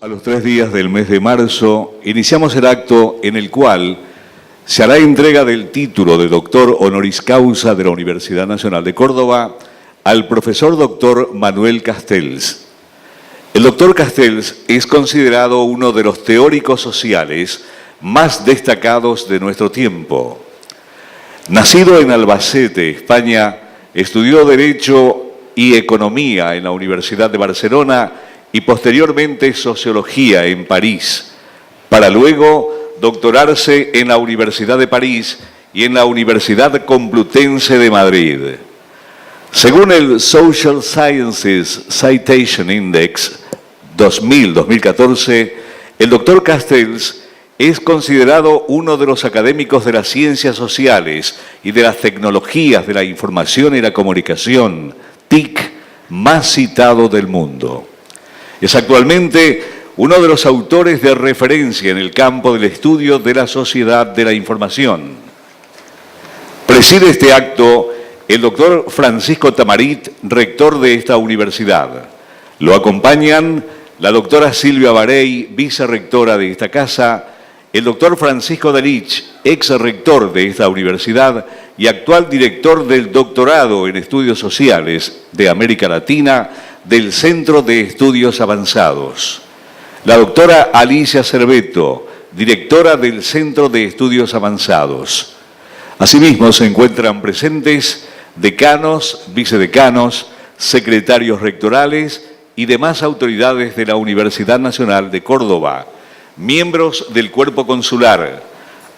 A los 3 días del mes de marzo, iniciamos el acto en el cual se hará entrega del título de doctor honoris causa de la Universidad Nacional de Córdoba al profesor doctor Manuel Castells. El doctor Castells es considerado uno de los teóricos sociales más destacados de nuestro tiempo. Nacido en Albacete, España, estudió Derecho y Economía en la Universidad de Barcelona y posteriormente Sociología en París, para luego doctorarse en la Universidad de París y en la Universidad Complutense de Madrid. Según el Social Sciences Citation Index 2000-2014, el doctor Castells es considerado uno de los académicos de las ciencias sociales y de las tecnologías de la información y la comunicación, TIC, más citado del mundo. Es actualmente uno de los autores de referencia en el campo del estudio de la sociedad de la información. Preside este acto el doctor Francisco Tamarit, rector de esta universidad. Lo acompañan la doctora Silvia Barey, vicerrectora de esta casa, el doctor Francisco Delich, ex-rector de esta universidad y actual director del doctorado en estudios sociales de América Latina del Centro de Estudios Avanzados. La doctora Alicia Cerveto, directora del Centro de Estudios Avanzados. Asimismo, se encuentran presentes decanos, vicedecanos, secretarios rectorales y demás autoridades de la Universidad Nacional de Córdoba, miembros del cuerpo consular,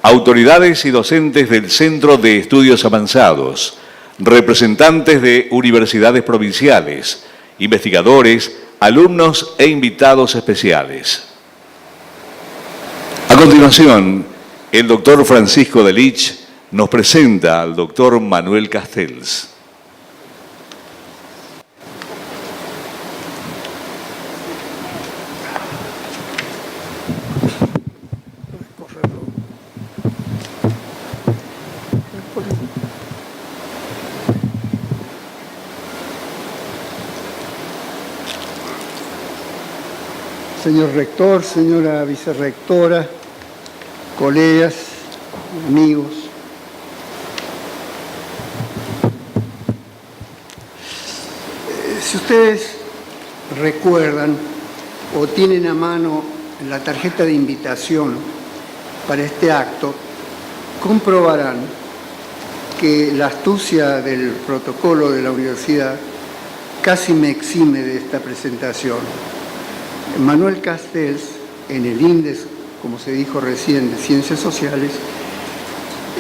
autoridades y docentes del Centro de Estudios Avanzados, representantes de universidades provinciales, investigadores, alumnos e invitados especiales. A continuación, el doctor Francisco Delich nos presenta al doctor Manuel Castells. Señor rector, señora vicerrectora, colegas, amigos. Si ustedes recuerdan o tienen a mano la tarjeta de invitación para este acto, comprobarán que la astucia del protocolo de la universidad casi me exime de esta presentación. Manuel Castells, en el índice, como se dijo recién, de Ciencias Sociales,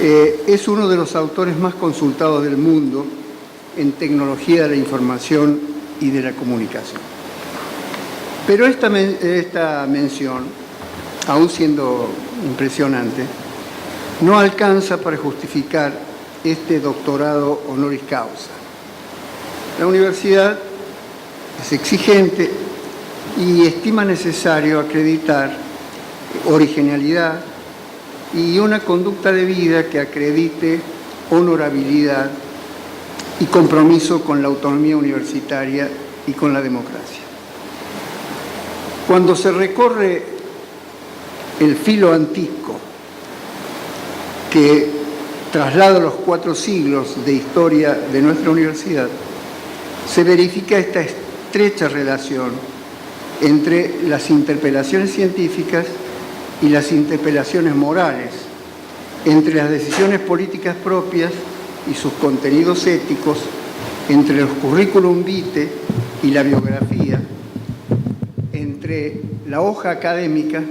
es uno de los autores más consultados del mundo en tecnología de la información y de la comunicación. Pero esta mención, aún siendo impresionante, no alcanza para justificar este doctorado honoris causa. La universidad es exigente y estima necesario acreditar originalidad y una conducta de vida que acredite honorabilidad y compromiso con la autonomía universitaria y con la democracia. Cuando se recorre el filo antiguo que traslada los 4 siglos de historia de nuestra universidad, se verifica esta estrecha relación entre las interpelaciones científicas y las interpelaciones morales, entre las decisiones políticas propias y sus contenidos éticos, entre los currículum vitae y la biografía, entre la hoja académica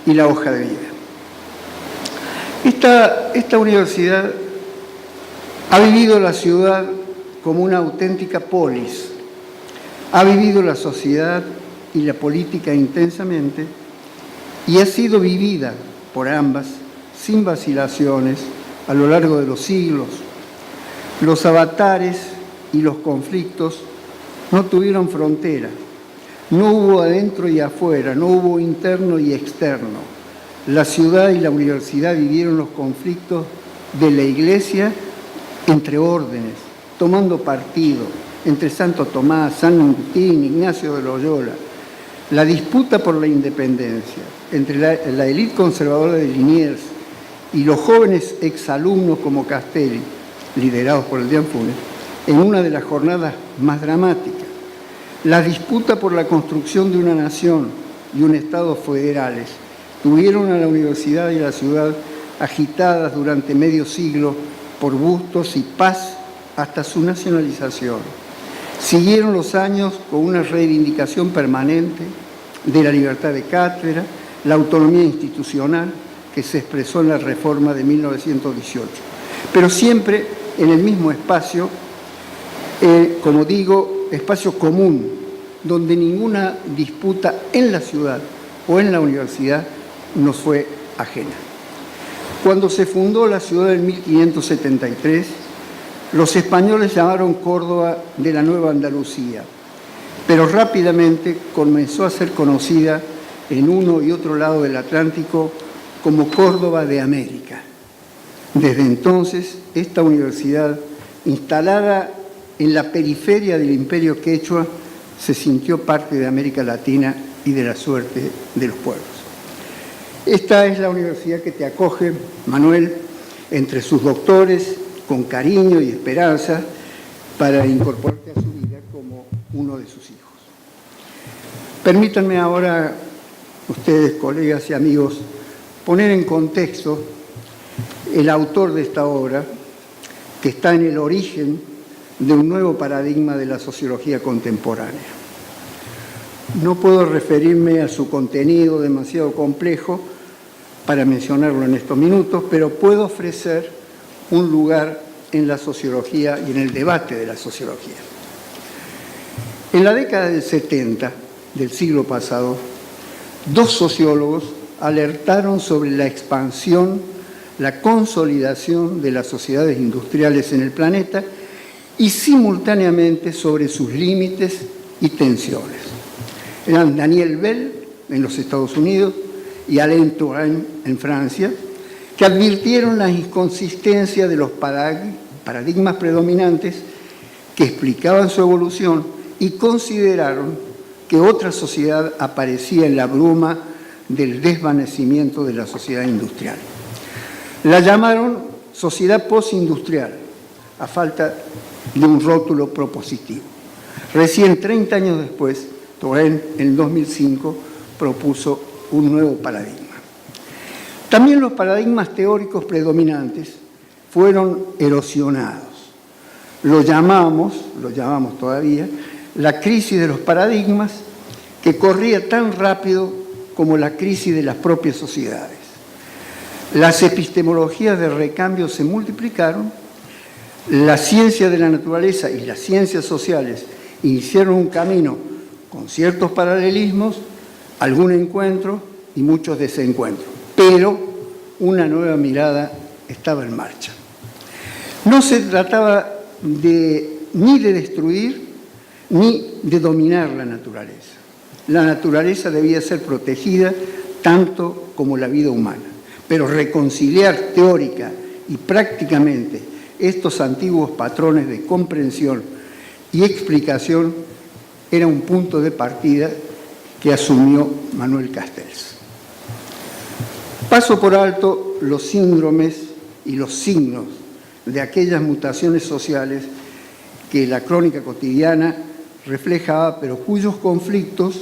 y la hoja de vida. Esta universidad ha vivido la ciudad como una auténtica polis, ha vivido la sociedad y la política intensamente y ha sido vivida por ambas sin vacilaciones a lo largo de los siglos. Los avatares y los conflictos no tuvieron frontera, no hubo adentro y afuera, no hubo interno y externo. La ciudad y la universidad vivieron los conflictos de la Iglesia entre órdenes, tomando partido entre Santo Tomás, San Agustín, Ignacio de Loyola. La disputa por la independencia entre la élite conservadora de Liniers y los jóvenes exalumnos como Castelli, liderados por el Deán Funes, en una de las jornadas más dramáticas. La disputa por la construcción de una nación y un Estado federales tuvieron a la universidad y a la ciudad agitadas durante medio siglo por Bustos y Paz hasta su nacionalización. Siguieron los años con una reivindicación permanente de la libertad de cátedra, la autonomía institucional que se expresó en la reforma de 1918, pero siempre en el mismo espacio, como digo, espacio común, donde ninguna disputa en la ciudad o en la universidad nos fue ajena. Cuando se fundó la ciudad en 1573, los españoles llamaron Córdoba de la Nueva Andalucía, pero rápidamente comenzó a ser conocida en uno y otro lado del Atlántico como Córdoba de América. Desde entonces, esta universidad, instalada en la periferia del Imperio Quechua, se sintió parte de América Latina y de la suerte de los pueblos. Esta es la universidad que te acoge, Manuel, entre sus doctores, con cariño y esperanza, para incorporarte a su vida como uno de sus hijos. Permítanme ahora, ustedes, colegas y amigos, poner en contexto el autor de esta obra, que está en el origen de un nuevo paradigma de la sociología contemporánea. No puedo referirme a su contenido demasiado complejo para mencionarlo en estos minutos, pero puedo ofrecer un lugar en la sociología y en el debate de la sociología. En la década del 70 del siglo pasado, dos sociólogos alertaron sobre la expansión, la consolidación de las sociedades industriales en el planeta y simultáneamente sobre sus límites y tensiones. Eran Daniel Bell en los Estados Unidos y Alain Touraine en Francia, que advirtieron la inconsistencia de los paradigmas predominantes que explicaban su evolución y consideraron que otra sociedad aparecía en la bruma del desvanecimiento de la sociedad industrial. La llamaron sociedad postindustrial, a falta de un rótulo propositivo. Recién 30 años después, Touraine, en 2005, propuso un nuevo paradigma. También los paradigmas teóricos predominantes fueron erosionados. Lo llamamos todavía, la crisis de los paradigmas, que corría tan rápido como la crisis de las propias sociedades. Las epistemologías de recambio se multiplicaron, la ciencia de la naturaleza y las ciencias sociales iniciaron un camino con ciertos paralelismos, algún encuentro y muchos desencuentros, pero una nueva mirada estaba en marcha. No se trataba ni de destruir ni de dominar la naturaleza. La naturaleza debía ser protegida tanto como la vida humana, pero reconciliar teórica y prácticamente estos antiguos patrones de comprensión y explicación era un punto de partida que asumió Manuel Castells. Paso por alto los síndromes y los signos de aquellas mutaciones sociales que la crónica cotidiana reflejaba, pero cuyos conflictos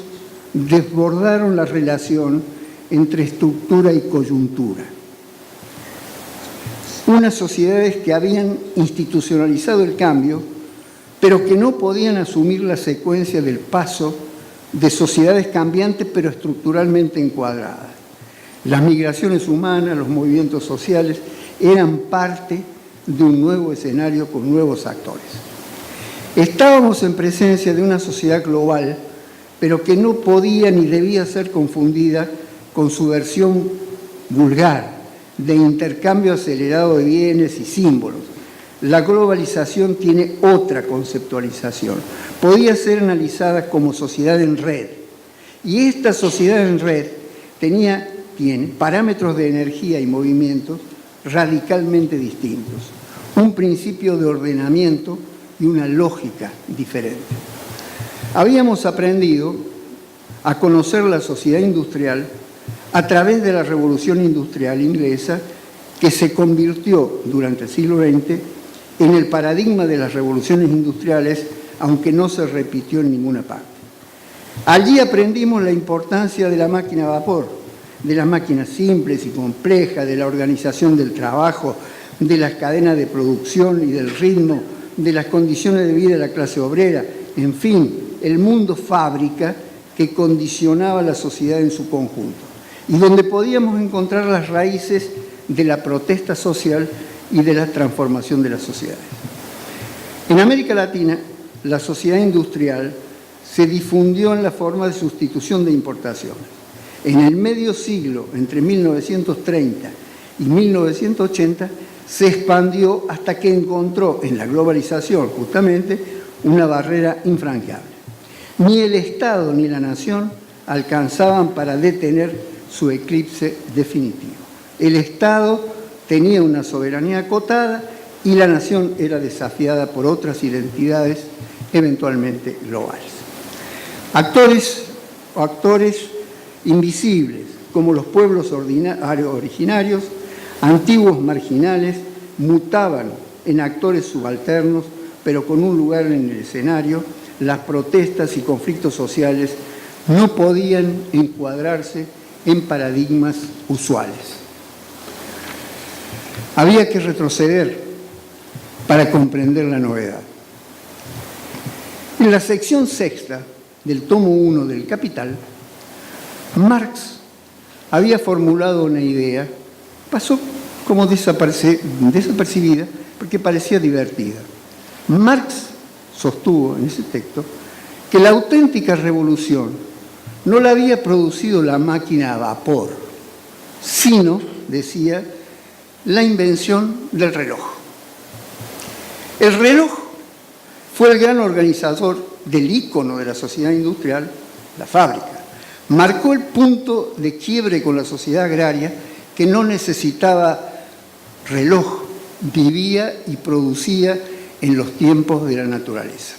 desbordaron la relación entre estructura y coyuntura. Unas sociedades que habían institucionalizado el cambio, pero que no podían asumir la secuencia del paso de sociedades cambiantes pero estructuralmente encuadradas. Las migraciones humanas, los movimientos sociales, eran parte de un nuevo escenario con nuevos actores. Estábamos en presencia de una sociedad global, pero que no podía ni debía ser confundida con su versión vulgar de intercambio acelerado de bienes y símbolos. La globalización tiene otra conceptualización. Podía ser analizada como sociedad en red. Y esta sociedad en red tiene parámetros de energía y movimientos radicalmente distintos, un principio de ordenamiento y una lógica diferente. Habíamos aprendido a conocer la sociedad industrial a través de la Revolución Industrial inglesa, que se convirtió durante el siglo XX en el paradigma de las revoluciones industriales, aunque no se repitió en ninguna parte. Allí aprendimos la importancia de la máquina a vapor, de las máquinas simples y complejas, de la organización del trabajo, de las cadenas de producción y del ritmo, de las condiciones de vida de la clase obrera, en fin, el mundo fábrica que condicionaba la sociedad en su conjunto, y donde podíamos encontrar las raíces de la protesta social y de la transformación de las sociedades. En América Latina, la sociedad industrial se difundió en la forma de sustitución de importaciones. En el medio siglo, entre 1930 y 1980, se expandió hasta que encontró en la globalización, justamente, una barrera infranqueable. Ni el Estado ni la nación alcanzaban para detener su eclipse definitivo. El Estado tenía una soberanía acotada y la nación era desafiada por otras identidades, eventualmente globales. Actores invisibles, como los pueblos originarios, antiguos marginales, mutaban en actores subalternos, pero con un lugar en el escenario. Las protestas y conflictos sociales no podían encuadrarse en paradigmas usuales. Había que retroceder para comprender la novedad. En la sección sexta del tomo 1 del Capital, Marx había formulado una idea, pasó como desapercibida porque parecía divertida. Marx sostuvo en ese texto que la auténtica revolución no la había producido la máquina a vapor, sino, decía, la invención del reloj. El reloj fue el gran organizador del ícono de la sociedad industrial, la fábrica. Marcó el punto de quiebre con la sociedad agraria, que no necesitaba reloj, vivía y producía en los tiempos de la naturaleza.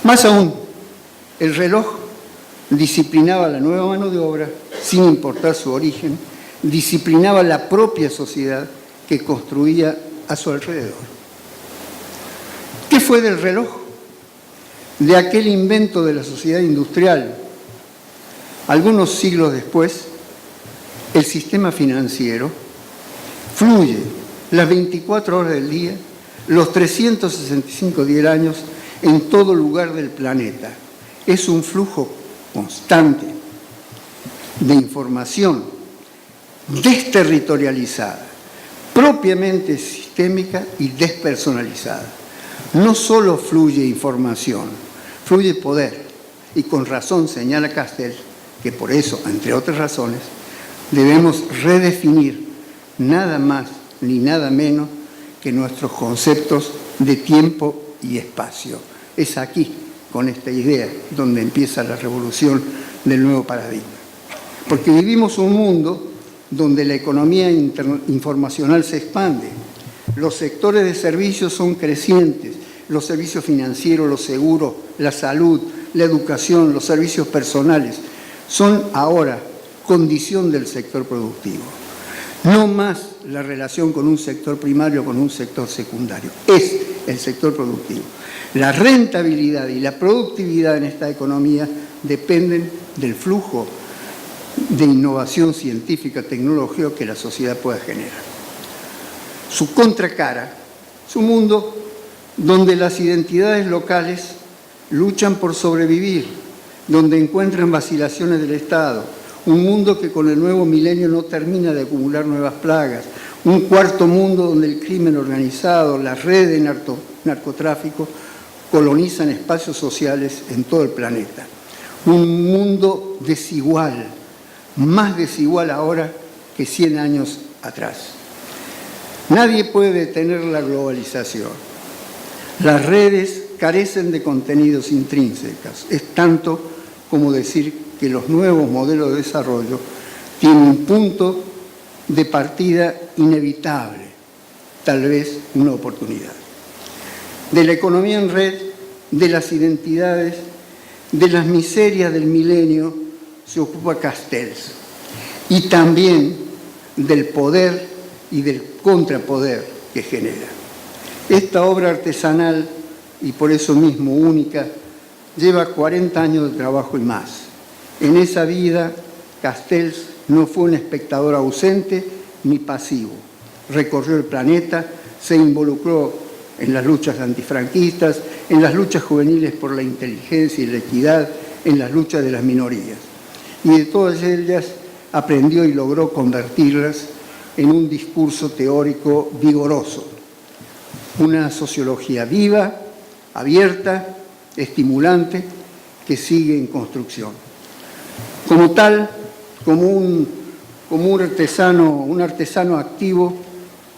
Más aún, el reloj disciplinaba la nueva mano de obra sin importar su origen, disciplinaba la propia sociedad que construía a su alrededor. ¿Qué fue del reloj? De aquel invento de la sociedad industrial. Algunos siglos después, el sistema financiero fluye las 24 horas del día, los 365 días del año, en todo lugar del planeta. Es un flujo constante de información desterritorializada, propiamente sistémica y despersonalizada. No solo fluye información, fluye poder. Y con razón señala Castells que por eso, entre otras razones, debemos redefinir nada más ni nada menos que nuestros conceptos de tiempo y espacio. Es aquí, con esta idea, donde empieza la revolución del nuevo paradigma. Porque vivimos un mundo donde la economía informacional se expande, los sectores de servicios son crecientes, los servicios financieros, los seguros, la salud, la educación, los servicios personales, son ahora condición del sector productivo. No más la relación con un sector primario o con un sector secundario, es el sector productivo. La rentabilidad y la productividad en esta economía dependen del flujo de innovación científica, tecnológica que la sociedad pueda generar. Su contracara es un mundo donde las identidades locales luchan por sobrevivir, donde encuentran vacilaciones del Estado, un mundo que con el nuevo milenio no termina de acumular nuevas plagas, un cuarto mundo donde el crimen organizado, las redes de narcotráfico colonizan espacios sociales en todo el planeta. Un mundo desigual, más desigual ahora que 100 años atrás. Nadie puede detener la globalización. Las redes carecen de contenidos intrínsecos. Es tanto como decir que los nuevos modelos de desarrollo tienen un punto de partida inevitable, tal vez una oportunidad. De la economía en red, de las identidades, De las miserias del milenio se ocupa Castells, y también del poder y del contrapoder que genera. Esta obra artesanal, y por eso mismo única, lleva 40 años de trabajo y más. En esa vida, Castells no fue un espectador ausente ni pasivo. Recorrió el planeta, se involucró en las luchas antifranquistas, en las luchas juveniles por la inteligencia y la equidad, en las luchas de las minorías. Y de todas ellas aprendió y logró convertirlas en un discurso teórico vigoroso. Una sociología viva, abierta, estimulante, que sigue en construcción. Como tal, como un artesano activo,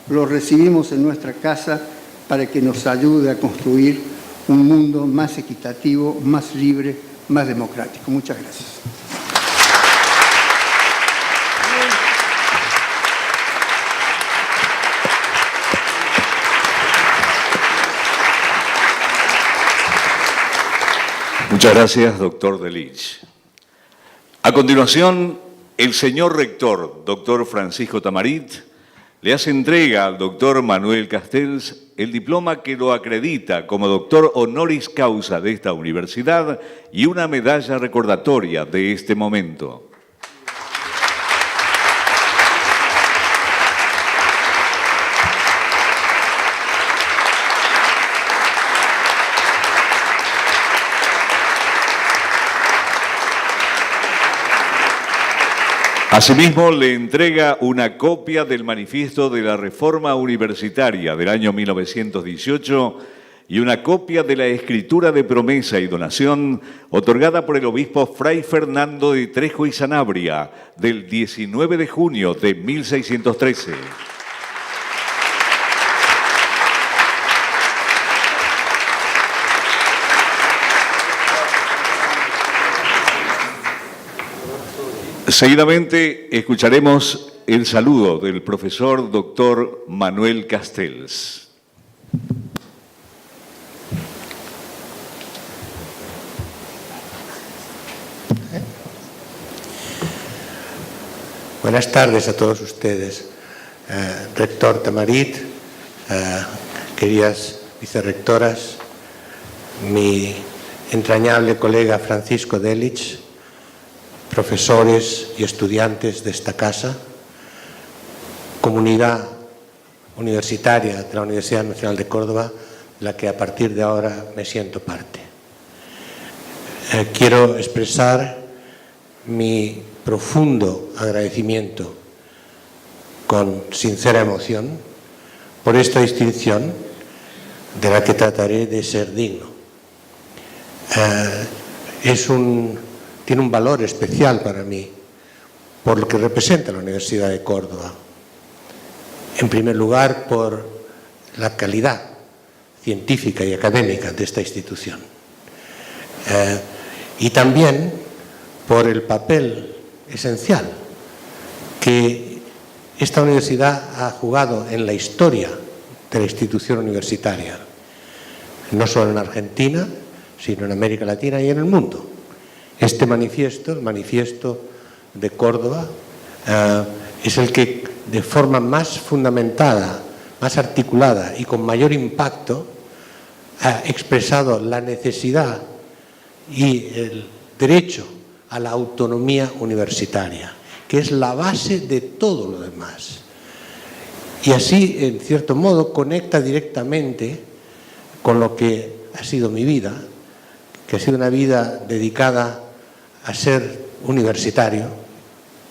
lo recibimos en nuestra casa para que nos ayude a construir un mundo más equitativo, más libre, más democrático. Muchas gracias. Muchas gracias, doctor Delitzsch. A continuación, el señor rector, doctor Francisco Tamarit, le hace entrega al doctor Manuel Castells el diploma que lo acredita como doctor honoris causa de esta universidad y una medalla recordatoria de este momento. Asimismo, le entrega una copia del Manifiesto de la Reforma Universitaria del año 1918 y una copia de la Escritura de Promesa y Donación otorgada por el obispo Fray Fernando de Trejo y Sanabria del 19 de junio de 1613. Seguidamente escucharemos el saludo del profesor doctor Manuel Castells. Buenas tardes a todos ustedes. Rector Tamarit, queridas vicerrectoras, mi entrañable colega Francisco Delitzsch, profesores y estudiantes de esta casa, comunidad universitaria de la Universidad Nacional de Córdoba, de la que a partir de ahora me siento parte. Quiero expresar mi profundo agradecimiento con sincera emoción por esta distinción de la que trataré de ser digno. Tiene un valor especial para mí por lo que representa la Universidad de Córdoba. En primer lugar, por la calidad científica y académica de esta institución. Y también por el papel esencial que esta universidad ha jugado en la historia de la institución universitaria, no solo en Argentina, sino en América Latina y en el mundo. Este manifiesto, el Manifiesto de Córdoba, es el que de forma más fundamentada, más articulada y con mayor impacto ha expresado la necesidad y el derecho a la autonomía universitaria, que es la base de todo lo demás. Y así, en cierto modo, conecta directamente con lo que ha sido mi vida, que ha sido una vida dedicada a ser universitario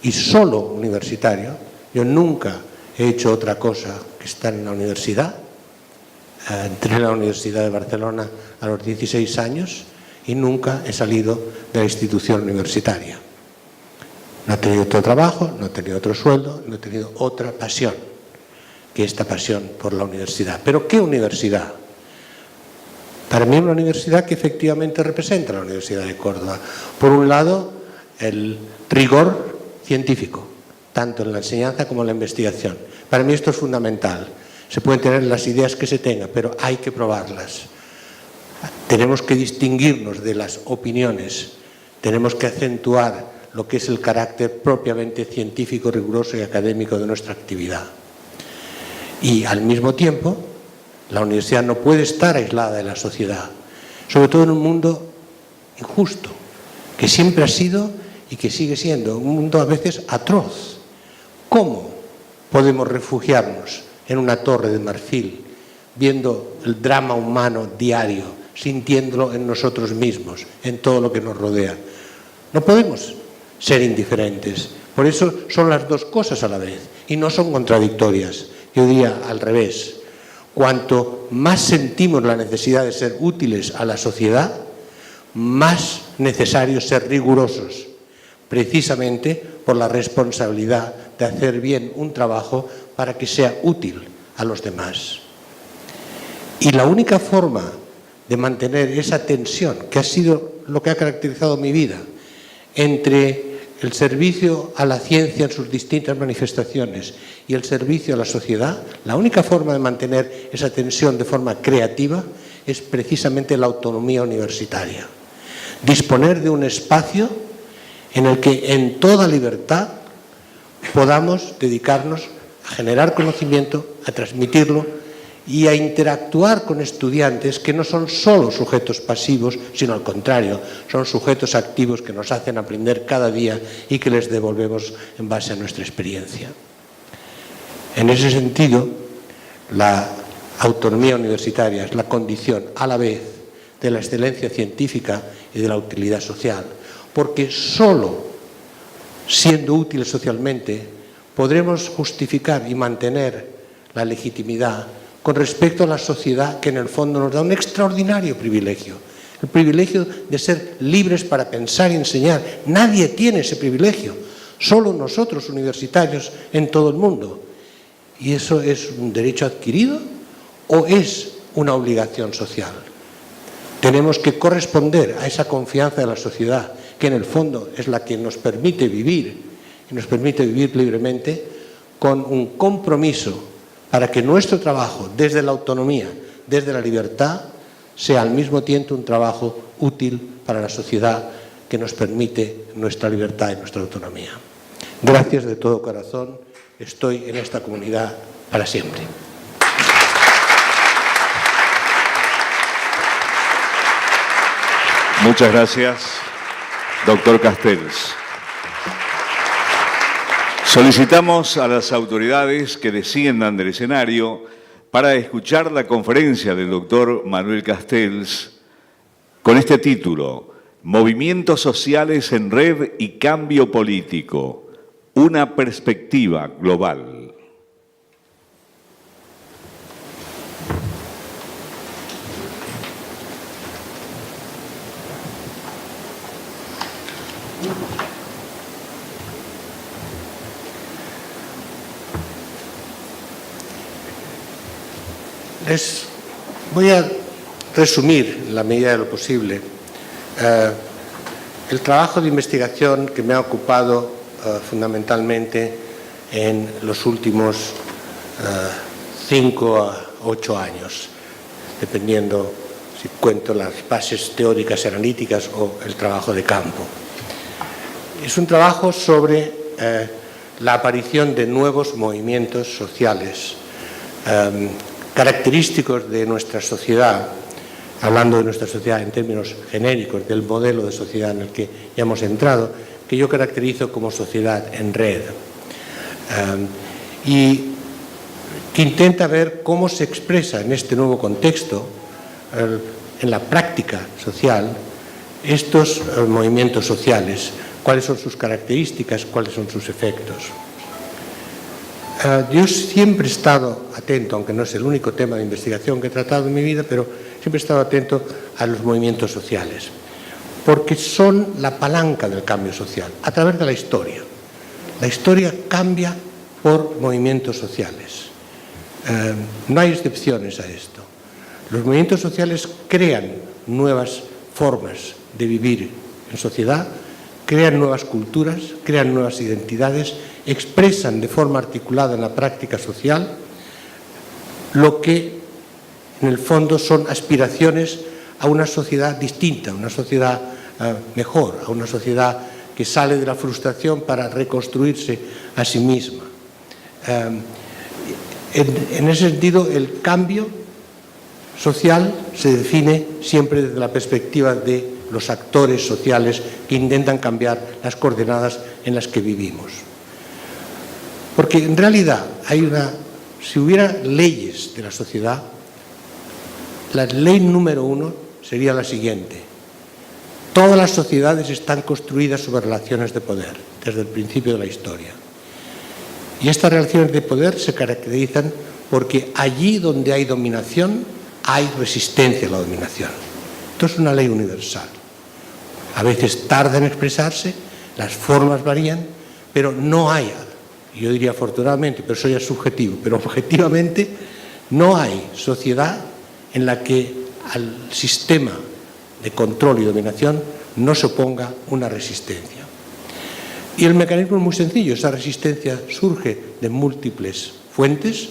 y solo universitario. Yo nunca he hecho otra cosa que estar en la universidad. Entré en la Universidad de Barcelona a los 16 años y nunca he salido de la institución universitaria. No he tenido otro trabajo, no he tenido otro sueldo, no he tenido otra pasión que esta pasión por la universidad. ¿Pero qué universidad? Para mí una universidad que efectivamente representa a la Universidad de Córdoba. Por un lado, el rigor científico, tanto en la enseñanza como en la investigación. Para mí esto es fundamental. Se pueden tener las ideas que se tengan, pero hay que probarlas. tenemos que distinguirnos de las opiniones, tenemos que acentuar lo que es el carácter propiamente científico, riguroso y académico de nuestra actividad. Y al mismo tiempo, la universidad no puede estar aislada de la sociedad, sobre todo en un mundo injusto, que siempre ha sido y que sigue siendo un mundo a veces atroz. ¿Cómo podemos refugiarnos en una torre de marfil, viendo el drama humano diario, sintiéndolo en nosotros mismos, en todo lo que nos rodea? No podemos ser indiferentes. Por eso son las dos cosas a la vez y no son contradictorias. Yo diría al revés. Cuanto más sentimos la necesidad de ser útiles a la sociedad, más necesario ser rigurosos, precisamente por la responsabilidad de hacer bien un trabajo para que sea útil a los demás. Y la única forma de mantener esa tensión, que ha sido lo que ha caracterizado mi vida, entre el servicio a la ciencia en sus distintas manifestaciones y el servicio a la sociedad, la única forma de mantener esa tensión de forma creativa es precisamente la autonomía universitaria. Disponer de un espacio en el que en toda libertad podamos dedicarnos a generar conocimiento, a transmitirlo y a interactuar con estudiantes que no son solo sujetos pasivos, sino al contrario, son sujetos activos que nos hacen aprender cada día y que les devolvemos en base a nuestra experiencia. En ese sentido, la autonomía universitaria es la condición a la vez de la excelencia científica y de la utilidad social, porque solo siendo útiles socialmente podremos justificar y mantener la legitimidad con respecto a la sociedad que en el fondo nos da un extraordinario privilegio, el privilegio de ser libres para pensar y enseñar. Nadie tiene ese privilegio, solo nosotros universitarios en todo el mundo. ¿Y eso es un derecho adquirido o es una obligación social? Tenemos que corresponder a esa confianza de la sociedad, que en el fondo es la que nos permite vivir, y nos permite vivir libremente, con un compromiso para que nuestro trabajo, desde la autonomía, desde la libertad, sea al mismo tiempo un trabajo útil para la sociedad que nos permite nuestra libertad y nuestra autonomía. Gracias de todo corazón. Estoy en esta comunidad para siempre. Muchas gracias, doctor Castells. Solicitamos a las autoridades que desciendan del escenario para escuchar la conferencia del doctor Manuel Castells con este título: Movimientos sociales en red y cambio político, una perspectiva global. Les voy a resumir, en la medida de lo posible, el trabajo de investigación que me ha ocupado fundamentalmente en los últimos 5 a 8 años, dependiendo si cuento las bases teóricas y analíticas o el trabajo de campo. Es un trabajo sobre la aparición de nuevos movimientos sociales, característicos de nuestra sociedad, hablando de nuestra sociedad en términos genéricos, del modelo de sociedad en el que ya hemos entrado, que yo caracterizo como sociedad en red, y que intenta ver cómo se expresa en este nuevo contexto, en la práctica social, estos movimientos sociales, cuáles son sus características, cuáles son sus efectos. Yo siempre he estado atento, aunque no es el único tema de investigación que he tratado en mi vida, pero siempre he estado atento a los movimientos sociales, porque son la palanca del cambio social, a través de la historia. La historia cambia por movimientos sociales. No hay excepciones a esto. Los movimientos sociales crean nuevas formas de vivir en sociedad, crean nuevas culturas, crean nuevas identidades, expresan de forma articulada en la práctica social lo que en el fondo son aspiraciones a una sociedad distinta, a una sociedad mejor, a una sociedad que sale de la frustración para reconstruirse a sí misma. En ese sentido, el cambio social se define siempre desde la perspectiva de los actores sociales que intentan cambiar las coordenadas en las que vivimos. Porque en realidad si hubiera leyes de la sociedad, la ley número 1 sería la siguiente: todas las sociedades están construidas sobre relaciones de poder, desde el principio de la historia. Y estas relaciones de poder se caracterizan porque allí donde hay dominación, hay resistencia a la dominación. Esto es una ley universal. A veces tarda en expresarse, las formas varían, pero no hay, yo diría afortunadamente, pero eso ya es subjetivo, pero objetivamente no hay sociedad en la que al sistema de control y dominación no se oponga una resistencia. Y el mecanismo es muy sencillo. Esa resistencia surge de múltiples fuentes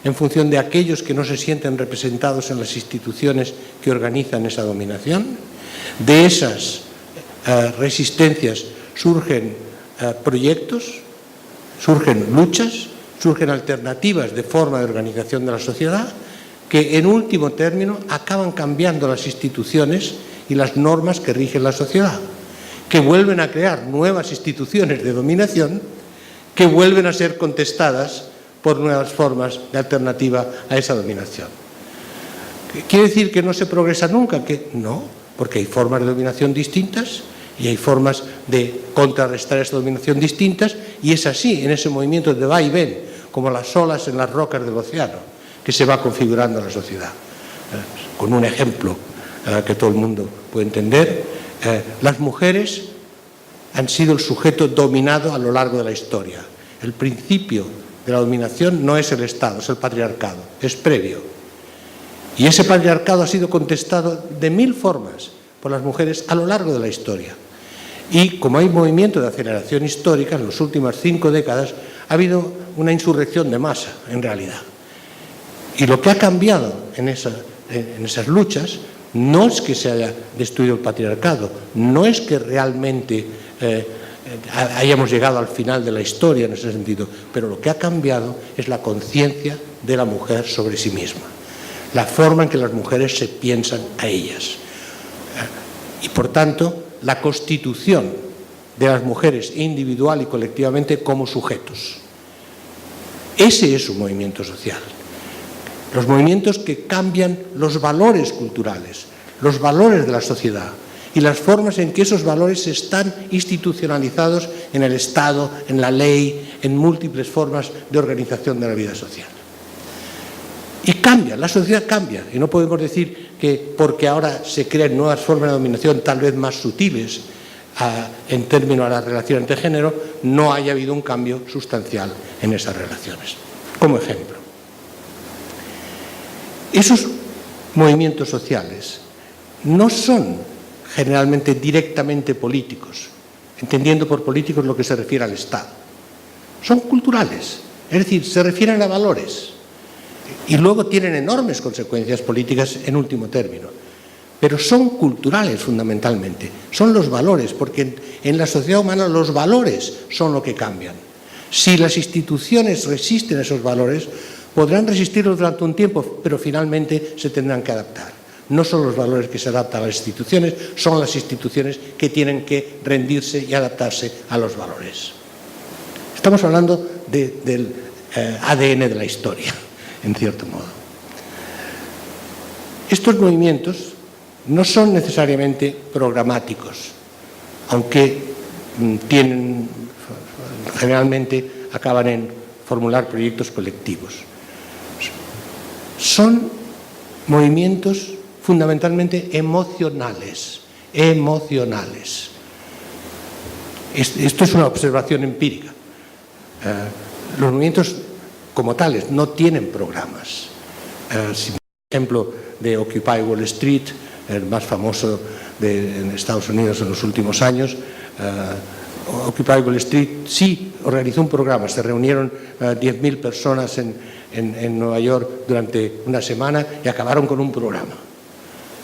en función de aquellos que no se sienten representados en las instituciones que organizan esa dominación. De esas resistencias surgen proyectos, surgen luchas, surgen alternativas de forma de organización de la sociedad que en último término acaban cambiando las instituciones y las normas que rigen la sociedad, que vuelven a crear nuevas instituciones de dominación que vuelven a ser contestadas por nuevas formas de alternativa a esa dominación. ¿Quiere decir que no se progresa nunca? Que no, porque hay formas de dominación distintas y hay formas de contrarrestar esa dominación distintas, y es así, en ese movimiento de va y ven, como las olas en las rocas del océano, que se va configurando la sociedad. Con un ejemplo que todo el mundo puede entender, las mujeres han sido el sujeto dominado a lo largo de la historia. El principio de la dominación no es el Estado, es el patriarcado, es previo. Y ese patriarcado ha sido contestado de 1000 formas por las mujeres a lo largo de la historia. Y como hay movimiento de aceleración histórica, en las últimas 5 décadas ha habido una insurrección de masa, en realidad. Y lo que ha cambiado en esas luchas no es que se haya destruido el patriarcado, no es que realmente hayamos llegado al final de la historia en ese sentido, pero lo que ha cambiado es la conciencia de la mujer sobre sí misma, la forma en que las mujeres se piensan a ellas. Y por tanto, la constitución de las mujeres individual y colectivamente como sujetos. Ese es un movimiento social. Los movimientos que cambian los valores culturales, los valores de la sociedad y las formas en que esos valores están institucionalizados en el Estado, en la ley, en múltiples formas de organización de la vida social. Y cambia, la sociedad cambia, y no podemos decir que porque ahora se crean nuevas formas de dominación tal vez más sutiles en términos a la relación entre género, no haya habido un cambio sustancial en esas relaciones. Como ejemplo, esos movimientos sociales no son generalmente directamente políticos, entendiendo por políticos lo que se refiere al Estado. Son culturales, es decir, se refieren a valores y luego tienen enormes consecuencias políticas en último término. Pero son culturales fundamentalmente, son los valores, porque en la sociedad humana los valores son lo que cambian. Si las instituciones resisten a esos valores, podrán resistirlos durante un tiempo, pero finalmente se tendrán que adaptar. No son los valores que se adaptan a las instituciones, son las instituciones que tienen que rendirse y adaptarse a los valores. Estamos hablando del ADN de la historia, en cierto modo. Estos movimientos no son necesariamente programáticos, aunque generalmente acaban en formular proyectos colectivos. Son movimientos fundamentalmente emocionales. Esto es una observación empírica. Los movimientos como tales no tienen programas. Por ejemplo, de Occupy Wall Street, el más famoso en Estados Unidos en los últimos años, Occupy Wall Street sí organizó un programa. Se reunieron 10.000 personas en Nueva York durante una semana y acabaron con un programa.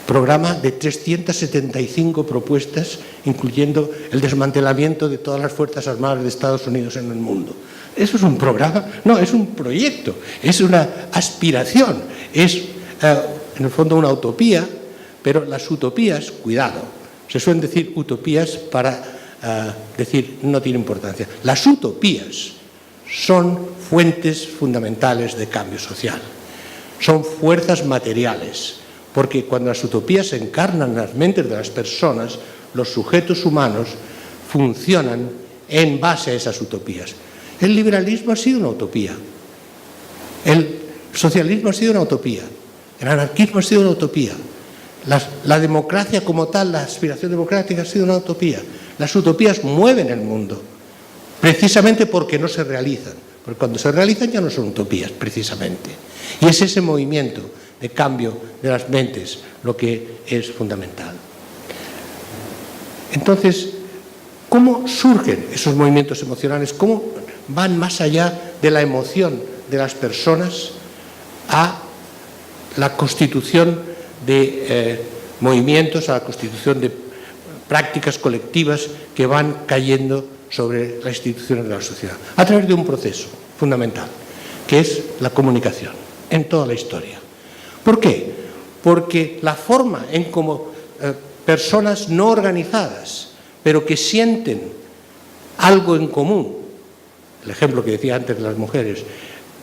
programa de 375 propuestas, incluyendo el desmantelamiento de todas las Fuerzas Armadas de Estados Unidos en el mundo. ¿Eso es un programa? No, es un proyecto, es una aspiración, es en el fondo una utopía, pero las utopías, cuidado, se suelen decir utopías para decir no tiene importancia. Las utopías son fuentes fundamentales de cambio social, son fuerzas materiales, porque cuando las utopías se encarnan en las mentes de las personas, los sujetos humanos funcionan en base a esas utopías. El liberalismo ha sido una utopía, el socialismo ha sido una utopía, el anarquismo ha sido una utopía, la democracia como tal, la aspiración democrática ha sido una utopía. Las utopías mueven el mundo, precisamente porque no se realizan, porque cuando se realizan ya no son utopías, precisamente. Y es ese movimiento de cambio de las mentes lo que es fundamental. Entonces, ¿cómo surgen esos movimientos emocionales? ¿Cómo van más allá de la emoción de las personas a la constitución de movimientos, a la constitución de prácticas colectivas que van cayendo sobre las instituciones de la sociedad? A través de un proceso fundamental, que es la comunicación, en toda la historia. ¿Por qué? Porque la forma en cómo personas no organizadas, pero que sienten algo en común, el ejemplo que decía antes de las mujeres,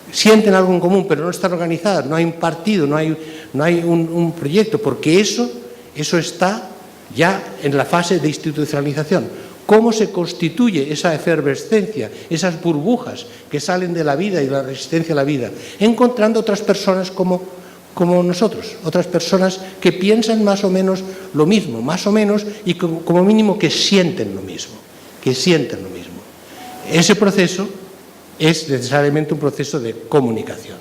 sienten algo en común, pero no están organizadas, no hay un partido, no hay un proyecto, porque eso está ya en la fase de institucionalización. ¿Cómo se constituye esa efervescencia, esas burbujas que salen de la vida y de la resistencia a la vida? Encontrando otras personas como nosotros, otras personas que piensan más o menos lo mismo, más o menos, y como mínimo que sienten lo mismo, Ese proceso es necesariamente un proceso de comunicación.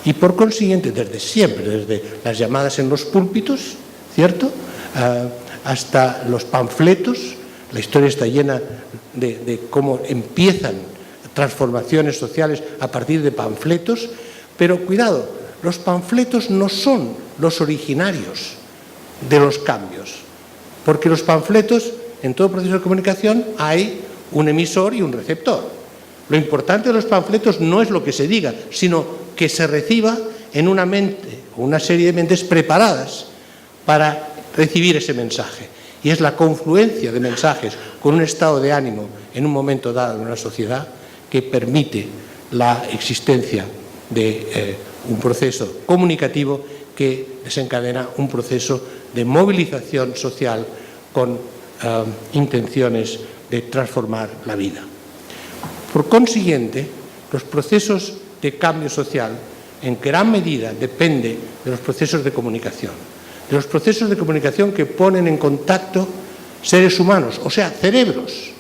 Y por consiguiente, desde siempre, desde las llamadas en los púlpitos, ¿cierto?, hasta los panfletos, la historia está llena de cómo empiezan transformaciones sociales a partir de panfletos, pero cuidado, los panfletos no son los originarios de los cambios, porque los panfletos, en todo proceso de comunicación, hay un emisor y un receptor. Lo importante de los panfletos no es lo que se diga, sino que se reciba en una mente o una serie de mentes preparadas para recibir ese mensaje. Y es la confluencia de mensajes con un estado de ánimo en un momento dado en una sociedad que permite la existencia de un proceso comunicativo que desencadena un proceso de movilización social con intenciones de transformar la vida. Por consiguiente, los procesos de cambio social en gran medida dependen de los procesos de comunicación. De los procesos de comunicación que ponen en contacto seres humanos, o sea, cerebros,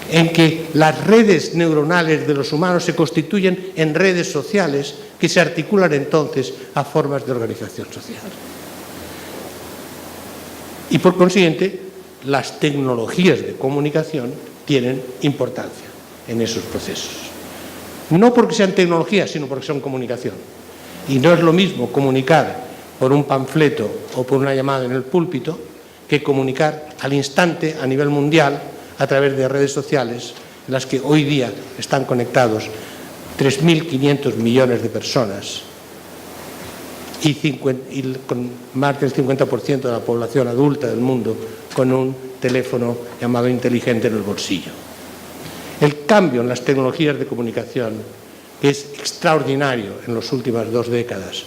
en que las redes neuronales de los humanos se constituyen en redes sociales que se articulan entonces a formas de organización social. Y por consiguiente, las tecnologías de comunicación tienen importancia en esos procesos. No porque sean tecnologías, sino porque son comunicación. Y no es lo mismo comunicar por un panfleto o por una llamada en el púlpito que comunicar al instante a nivel mundial a través de redes sociales en las que hoy día están conectados 3.500 millones de personas y con más del 50% de la población adulta del mundo con un teléfono llamado inteligente en el bolsillo. El cambio en las tecnologías de comunicación, que es extraordinario en las últimas 2 décadas,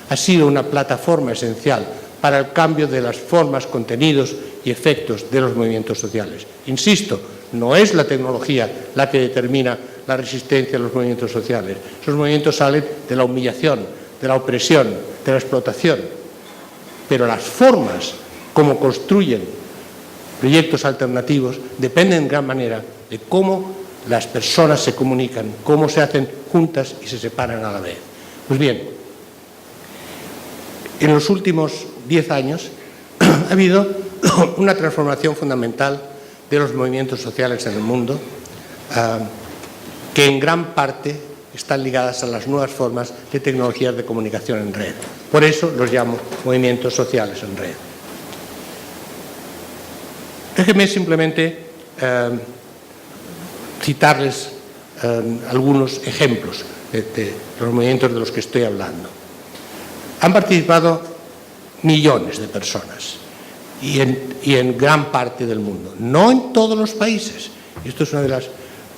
ha sido una plataforma esencial para el cambio de las formas, contenidos y efectos de los movimientos sociales. Insisto, no es la tecnología la que determina la resistencia a los movimientos sociales. Esos movimientos salen de la humillación, de la opresión, de la explotación. Pero las formas como construyen proyectos alternativos dependen en gran manera de cómo las personas se comunican, cómo se hacen juntas y se separan a la vez. Pues bien, en los últimos 10 años ha habido una transformación fundamental de los movimientos sociales en el mundo, que en gran parte están ligadas a las nuevas formas de tecnologías de comunicación en red. Por eso los llamo movimientos sociales en red. Déjenme simplemente citarles algunos ejemplos de los movimientos de los que estoy hablando. Han participado millones de personas y en gran parte del mundo, no en todos los países. Esto es una de las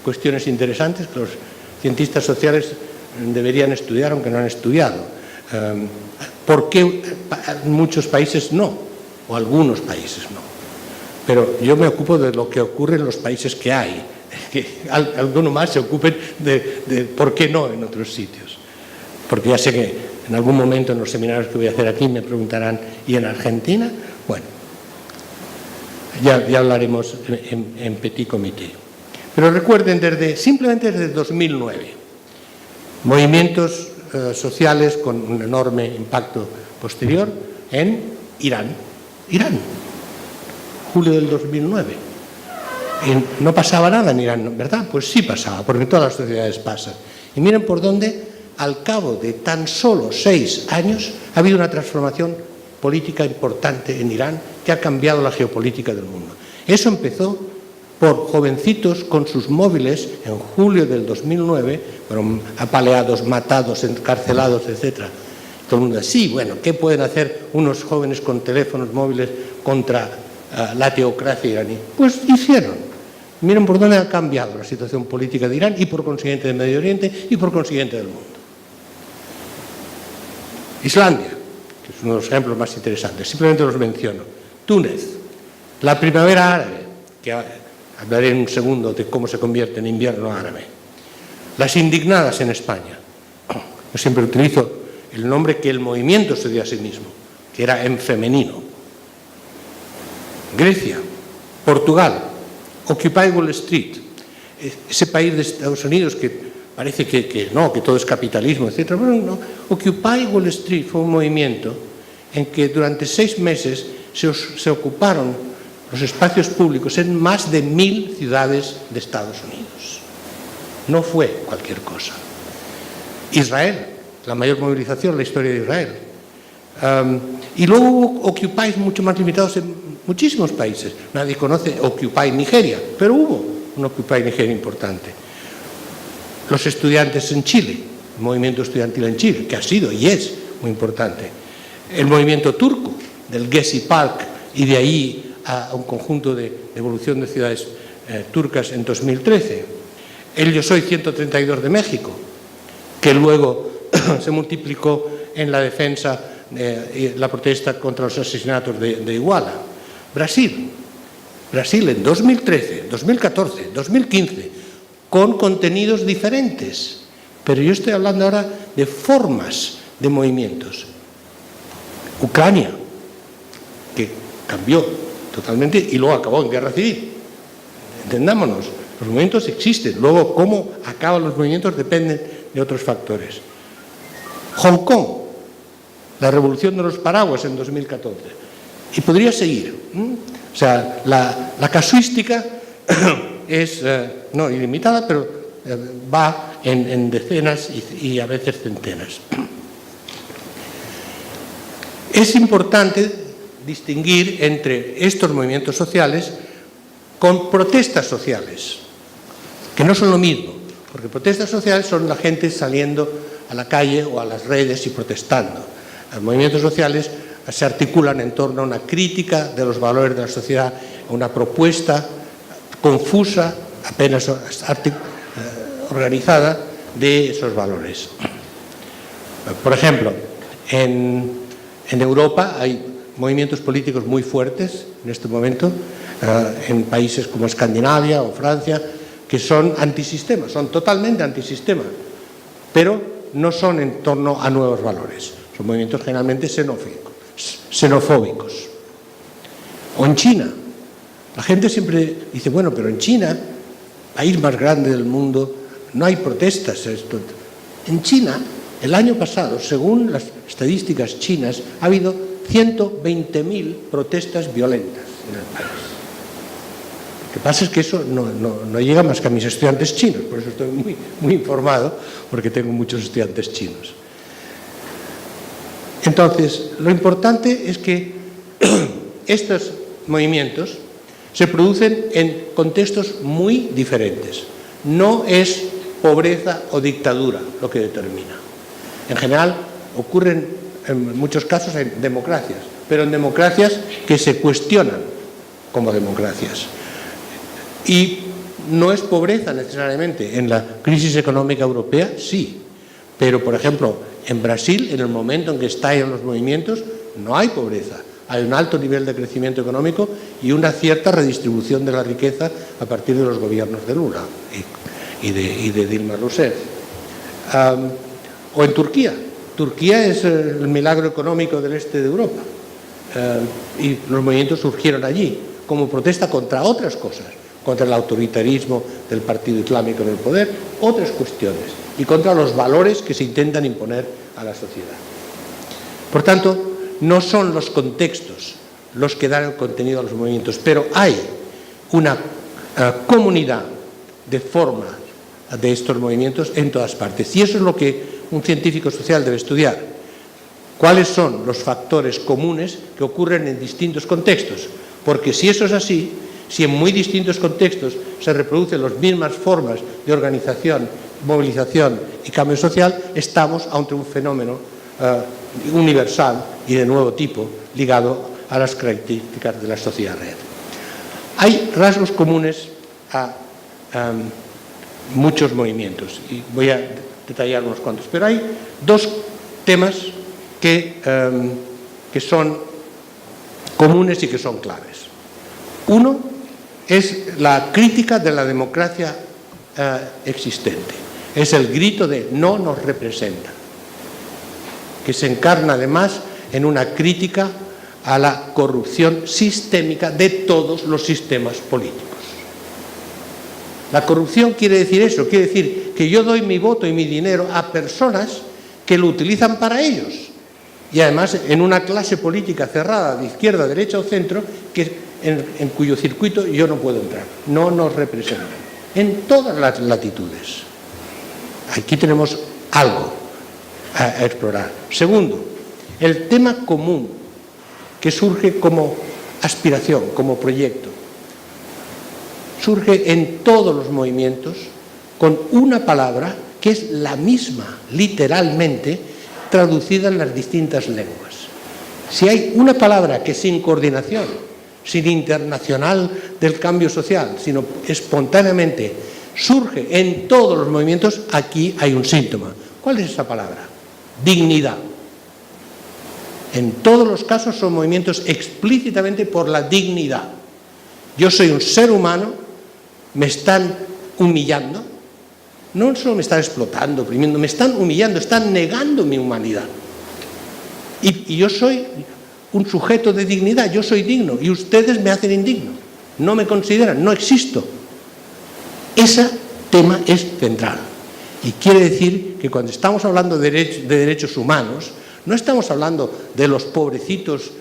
cuestiones interesantes que los cientistas sociales deberían estudiar, aunque no han estudiado. ¿Por qué en muchos países no? O algunos países no. Pero yo me ocupo de lo que ocurre en los países que hay. Que algunos más se ocupen de por qué no en otros sitios. Porque ya sé que en algún momento en los seminarios que voy a hacer aquí me preguntarán, ¿y en Argentina? Bueno, ya hablaremos en petit comité. Pero recuerden, simplemente desde 2009, movimientos sociales con un enorme impacto posterior en Irán. Julio del 2009. Y no pasaba nada en Irán, ¿verdad? Pues sí pasaba, porque en todas las sociedades pasa. Y miren por dónde, al cabo de tan solo 6 años, ha habido una transformación política importante en Irán que ha cambiado la geopolítica del mundo. Eso empezó por jovencitos con sus móviles en julio del 2009, fueron apaleados, matados, encarcelados, etc. Todo el mundo, sí, bueno, ¿qué pueden hacer unos jóvenes con teléfonos móviles contra la teocracia iraní? Pues hicieron. Miren por dónde ha cambiado la situación política de Irán y por consiguiente del Medio Oriente y por consiguiente del mundo. Islandia, que es uno de los ejemplos más interesantes, simplemente los menciono. Túnez, la primavera árabe, que hablaré en un segundo de cómo se convierte en invierno árabe. Las indignadas en España. Yo siempre utilizo el nombre que el movimiento se dio a sí mismo, que era en femenino. Grecia, Portugal, Occupy Wall Street, ese país de Estados Unidos que parece que no, que todo es capitalismo, etc. Bueno, no. Occupy Wall Street fue un movimiento en que durante 6 meses se ocuparon los espacios públicos en más de 1000 ciudades de Estados Unidos. No fue cualquier cosa. Israel, la mayor movilización en la historia de Israel. Y luego hubo Occupy mucho más limitados en muchísimos países. Nadie conoce Occupy Nigeria, pero hubo un Occupy Nigeria importante. Los estudiantes en Chile, el movimiento estudiantil en Chile, que ha sido y es muy importante. El movimiento turco, del Gezi Park, y de ahí a un conjunto de evolución de ciudades turcas en 2013. El Yo Soy 132 de México, que luego se multiplicó en la defensa, la protesta contra los asesinatos de Iguala. Brasil en 2013, 2014, 2015, con contenidos diferentes. Pero yo estoy hablando ahora de formas de movimientos. Ucrania, que cambió totalmente y luego acabó en guerra civil. Entendámonos, los movimientos existen. Luego, cómo acaban los movimientos dependen de otros factores. Hong Kong, la revolución de los paraguas en 2014. Y podría seguir. O sea, la casuística es no ilimitada, pero va en decenas y a veces centenas. Es importante distinguir entre estos movimientos sociales con protestas sociales, que no son lo mismo, porque protestas sociales son la gente saliendo a la calle o a las redes y protestando. Los movimientos sociales se articulan en torno a una crítica de los valores de la sociedad, a una propuesta confusa, apenas organizada, de esos valores. Por ejemplo, en Europa hay movimientos políticos muy fuertes en este momento, en países como Escandinavia o Francia, que son antisistema, son totalmente antisistema, pero no son en torno a nuevos valores, son movimientos generalmente xenofóbicos. O en China, la gente siempre dice, bueno, pero en China, país más grande del mundo, no hay protestas. En China, el año pasado, según las estadísticas chinas, ha habido 120.000 protestas violentas en el país. Lo que pasa es que eso no llega más que a mis estudiantes chinos, por eso estoy muy informado, porque tengo muchos estudiantes chinos. Entonces, lo importante es que estos movimientos se producen en contextos muy diferentes. No es pobreza o dictadura lo que determina. En general, ocurren en muchos casos en democracias, pero en democracias que se cuestionan como democracias. Y no es pobreza necesariamente. En la crisis económica europea, sí. Pero, por ejemplo, en Brasil, en el momento en que estallan los movimientos, no hay pobreza. Hay un alto nivel de crecimiento económico y una cierta redistribución de la riqueza a partir de los gobiernos de Lula y de Dilma Rousseff. O en Turquía. Turquía es el milagro económico del este de Europa. Y los movimientos surgieron allí como protesta contra otras cosas, contra el autoritarismo del Partido Islámico en el poder, otras cuestiones, y contra los valores que se intentan imponer a la sociedad. Por tanto, no son los contextos los que dan el contenido a los movimientos, pero hay una comunidad de forma de estos movimientos en todas partes. Y eso es lo que un científico social debe estudiar. ¿Cuáles son los factores comunes que ocurren en distintos contextos? Porque si eso es así, si en muy distintos contextos se reproducen las mismas formas de organización, movilización y cambio social, estamos ante un fenómeno universal y de nuevo tipo ligado a las características de la sociedad red. Hay rasgos comunes a muchos movimientos y voy a detallar unos cuantos, pero hay dos temas que son comunes y que son claves. Uno es la crítica de la democracia existente, es el grito de no nos representa, que se encarna además en una crítica a la corrupción sistémica de todos los sistemas políticos. La corrupción quiere decir eso, quiere decir que yo doy mi voto y mi dinero a personas que lo utilizan para ellos, y además en una clase política cerrada de izquierda, derecha o centro, en cuyo circuito yo no puedo entrar, no nos representan, en todas las latitudes. Aquí tenemos algo a explorar. Segundo, el tema común que surge como aspiración, como proyecto, surge en todos los movimientos con una palabra que es la misma, literalmente, traducida en las distintas lenguas. Si hay una palabra que sin coordinación, sin internacional del cambio social, sino espontáneamente surge en todos los movimientos, aquí hay un síntoma. ¿Cuál es esa palabra? Dignidad. En todos los casos son movimientos explícitamente por la dignidad. Yo soy un ser humano, me están humillando, no solo me están explotando, oprimiendo, me están humillando, están negando mi humanidad. Y yo soy un sujeto de dignidad, yo soy digno y ustedes me hacen indigno, no me consideran, no existo. Ese tema es central y quiere decir que cuando estamos hablando de derechos humanos, no estamos hablando de los pobrecitos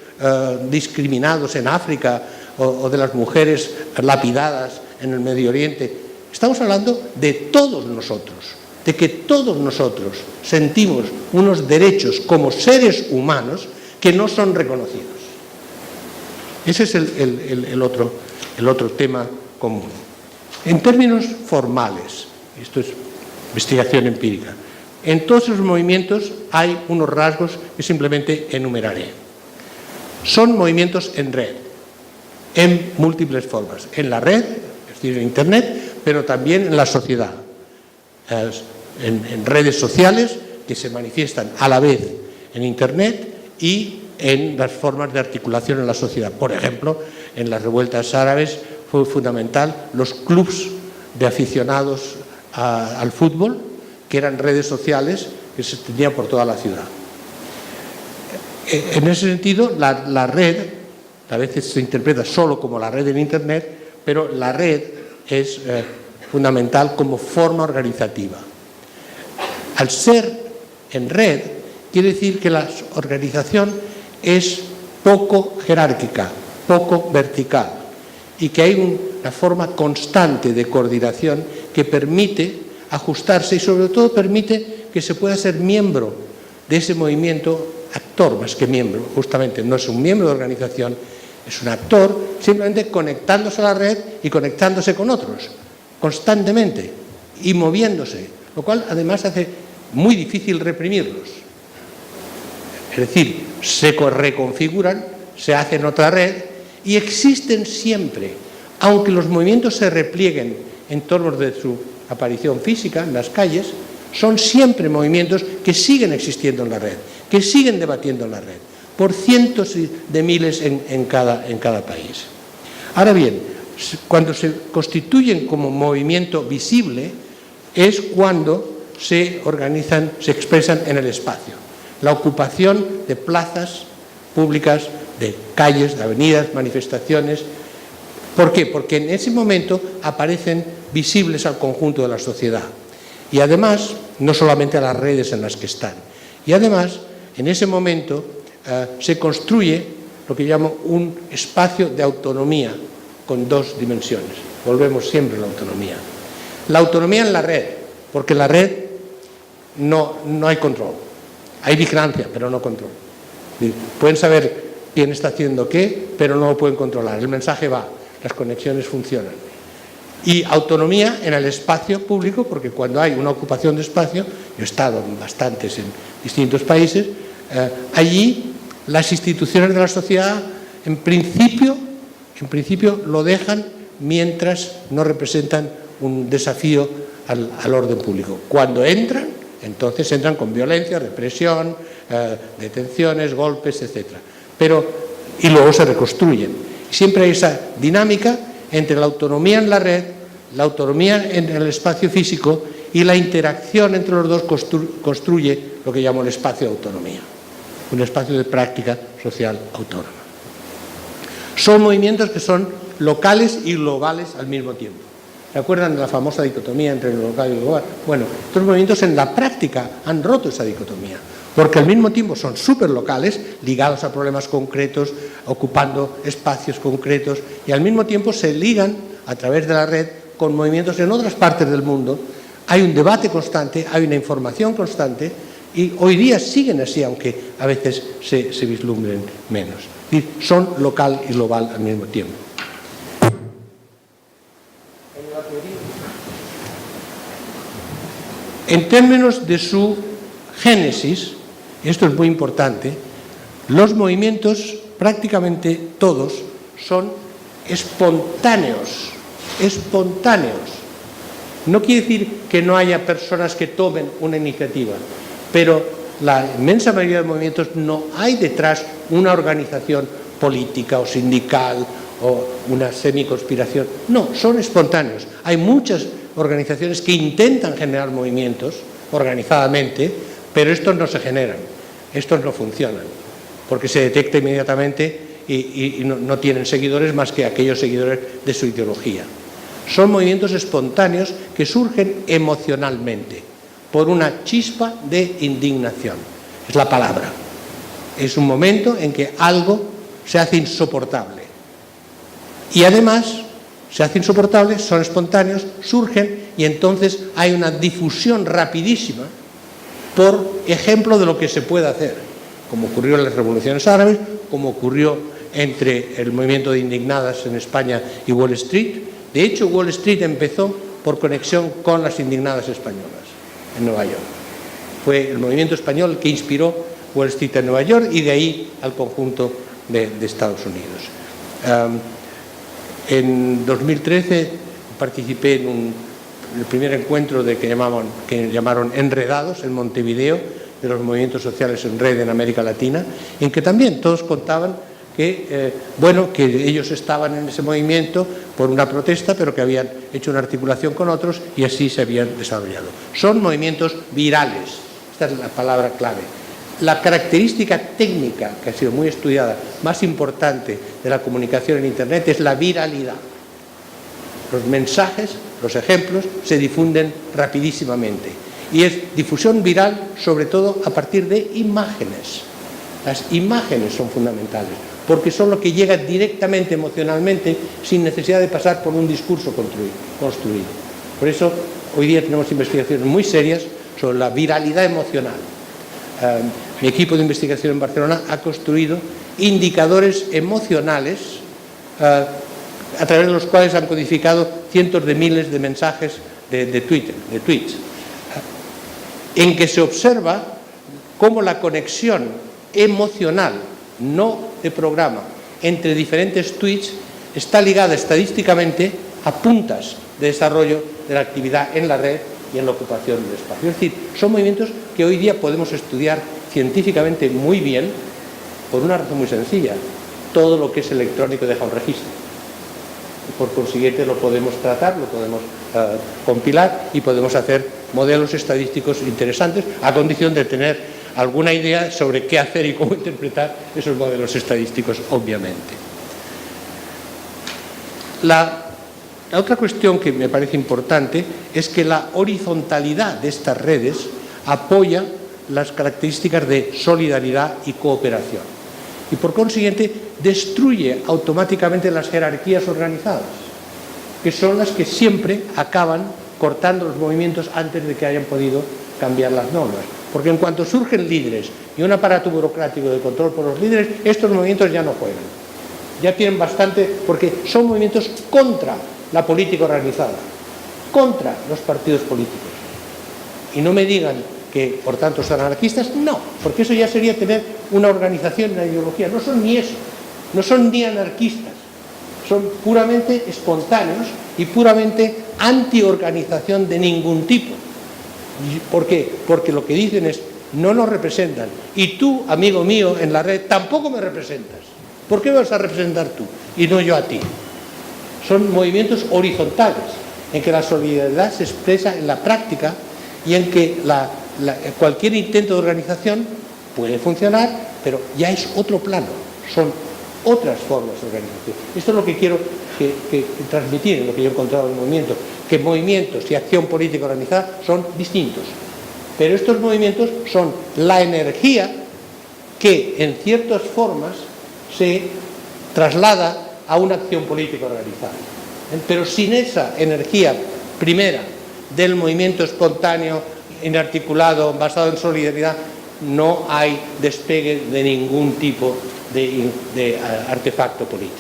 discriminados en África o de las mujeres lapidadas en el Medio Oriente. Estamos hablando de todos nosotros, de que todos nosotros sentimos unos derechos como seres humanos que no son reconocidos. Ese es el otro tema común. En términos formales, esto es investigación empírica, en todos los movimientos hay unos rasgos que simplemente enumeraré. Son movimientos en red, en múltiples formas. En la red, es decir, en Internet, pero también en la sociedad. En redes sociales que se manifiestan a la vez en Internet y en las formas de articulación en la sociedad. Por ejemplo, en las revueltas árabes fue fundamental los clubs de aficionados al fútbol, que eran redes sociales que se extendían por toda la ciudad. En ese sentido, la red, a veces se interpreta solo como la red en Internet, pero la red es fundamental como forma organizativa. Al ser en red, quiere decir que la organización es poco jerárquica, poco vertical, y que hay una forma constante de coordinación que permite ajustarse y sobre todo permite que se pueda ser miembro de ese movimiento actor más que miembro, justamente no es un miembro de organización, es un actor simplemente conectándose a la red y conectándose con otros constantemente y moviéndose, lo cual además hace muy difícil reprimirlos. Es decir, se reconfiguran, se hacen otra red y existen siempre, aunque los movimientos se replieguen en torno de su aparición física en las calles, son siempre movimientos que siguen existiendo en la red, que siguen debatiendo en la red, por cientos de miles en cada país. Ahora bien, cuando se constituyen como movimiento visible es cuando se organizan, se expresan en el espacio. La ocupación de plazas públicas, de calles, de avenidas, manifestaciones. ¿Por qué? Porque en ese momento aparecen visibles al conjunto de la sociedad. Y además, no solamente a las redes en las que están. Y además, en ese momento se construye lo que llamo un espacio de autonomía con dos dimensiones. Volvemos siempre a la autonomía. La autonomía en la red, porque en la red no hay control. Hay vigilancia, pero no control. Pueden saber quién está haciendo qué, pero no lo pueden controlar. El mensaje va, las conexiones funcionan. Y autonomía en el espacio público, porque cuando hay una ocupación de espacio, yo he estado en bastantes en distintos países, allí las instituciones de la sociedad en principio lo dejan mientras no representan un desafío al orden público. Cuando entran, entonces entran con violencia, represión, detenciones, golpes, etc. Y luego se reconstruyen. Siempre hay esa dinámica entre la autonomía en la red, la autonomía en el espacio físico y la interacción entre los dos construye lo que llamo el espacio de autonomía, un espacio de práctica social autónoma. Son movimientos que son locales y globales al mismo tiempo. ¿Se acuerdan de la famosa dicotomía entre lo local y lo global? Bueno, estos movimientos en la práctica han roto esa dicotomía, porque al mismo tiempo son súper locales, ligados a problemas concretos, ocupando espacios concretos, y al mismo tiempo se ligan a través de la red con movimientos en otras partes del mundo. Hay un debate constante, hay una información constante, y hoy día siguen así, aunque a veces se vislumbren menos. Es decir, son local y global al mismo tiempo. En términos de su génesis, esto es muy importante, los movimientos, prácticamente todos, son espontáneos. No quiere decir que no haya personas que tomen una iniciativa, pero la inmensa mayoría de movimientos no hay detrás una organización política o sindical o una semiconspiración. No, son espontáneos. Hay muchas organizaciones que intentan generar movimientos organizadamente, pero estos no se generan, estos no funcionan, porque se detecta inmediatamente y no tienen seguidores más que aquellos seguidores de su ideología. Son movimientos espontáneos que surgen emocionalmente, por una chispa de indignación. Es la palabra. Es un momento en que algo se hace insoportable. Y además, se hace insoportable, son espontáneos, surgen y entonces hay una difusión rapidísima por ejemplo de lo que se puede hacer, como ocurrió en las revoluciones árabes, como ocurrió entre el movimiento de indignadas en España y Wall Street. De hecho, Wall Street empezó por conexión con las indignadas españolas en Nueva York. Fue el movimiento español el que inspiró Wall Street en Nueva York y de ahí al conjunto de Estados Unidos. En 2013 participé en el primer encuentro que llamaron Enredados en Montevideo, de los movimientos sociales en red en América Latina, en que también todos contaban que ellos estaban en ese movimiento por una protesta, pero que habían hecho una articulación con otros y así se habían desarrollado. Son movimientos virales, esta es la palabra clave. La característica técnica, que ha sido muy estudiada, más importante de la comunicación en Internet es la viralidad. Los mensajes, los ejemplos, se difunden rapidísimamente. Y es difusión viral, sobre todo a partir de imágenes. Las imágenes son fundamentales, porque son lo que llega directamente emocionalmente sin necesidad de pasar por un discurso construido. Por eso, hoy día tenemos investigaciones muy serias sobre la viralidad emocional. mi equipo de investigación en Barcelona ha construido indicadores emocionales a través de los cuales han codificado cientos de miles de mensajes de Twitter, de tweets, en que se observa cómo la conexión emocional, no de programa, entre diferentes tweets está ligada estadísticamente a puntas de desarrollo de la actividad en la red y en la ocupación del espacio. Es decir, son movimientos que hoy día podemos estudiar científicamente muy bien por una razón muy sencilla. Todo lo que es electrónico deja un registro. Y por consiguiente lo podemos tratar, lo podemos compilar y podemos hacer modelos estadísticos interesantes a condición de tener alguna idea sobre qué hacer y cómo interpretar esos modelos estadísticos, obviamente. La otra cuestión que me parece importante es que la horizontalidad de estas redes apoya las características de solidaridad y cooperación y por consiguiente destruye automáticamente las jerarquías organizadas, que son las que siempre acaban cortando los movimientos antes de que hayan podido cambiar las normas. Porque en cuanto surgen líderes y un aparato burocrático de control por los líderes, estos movimientos ya no juegan. Ya tienen bastante, porque son movimientos contra la política organizada, contra los partidos políticos. Y no me digan que, por tanto, son anarquistas, no, porque eso ya sería tener una organización, una ideología. No son ni eso, no son ni anarquistas, son puramente espontáneos y puramente antiorganización de ningún tipo. ¿Por qué? Porque lo que dicen es, no nos representan, y tú, amigo mío, en la red, tampoco me representas. ¿Por qué me vas a representar tú y no yo a ti? Son movimientos horizontales, en que la solidaridad se expresa en la práctica y en que cualquier intento de organización puede funcionar, pero ya es otro plano, son otras formas de organización. Esto es lo que quiero que transmitir, lo que yo he encontrado en el movimiento, que movimientos y acción política organizada son distintos. Pero estos movimientos son la energía que en ciertas formas se traslada a una acción política organizada. Pero sin esa energía primera del movimiento espontáneo, inarticulado, basado en solidaridad, no hay despegue de ningún tipo de artefacto político.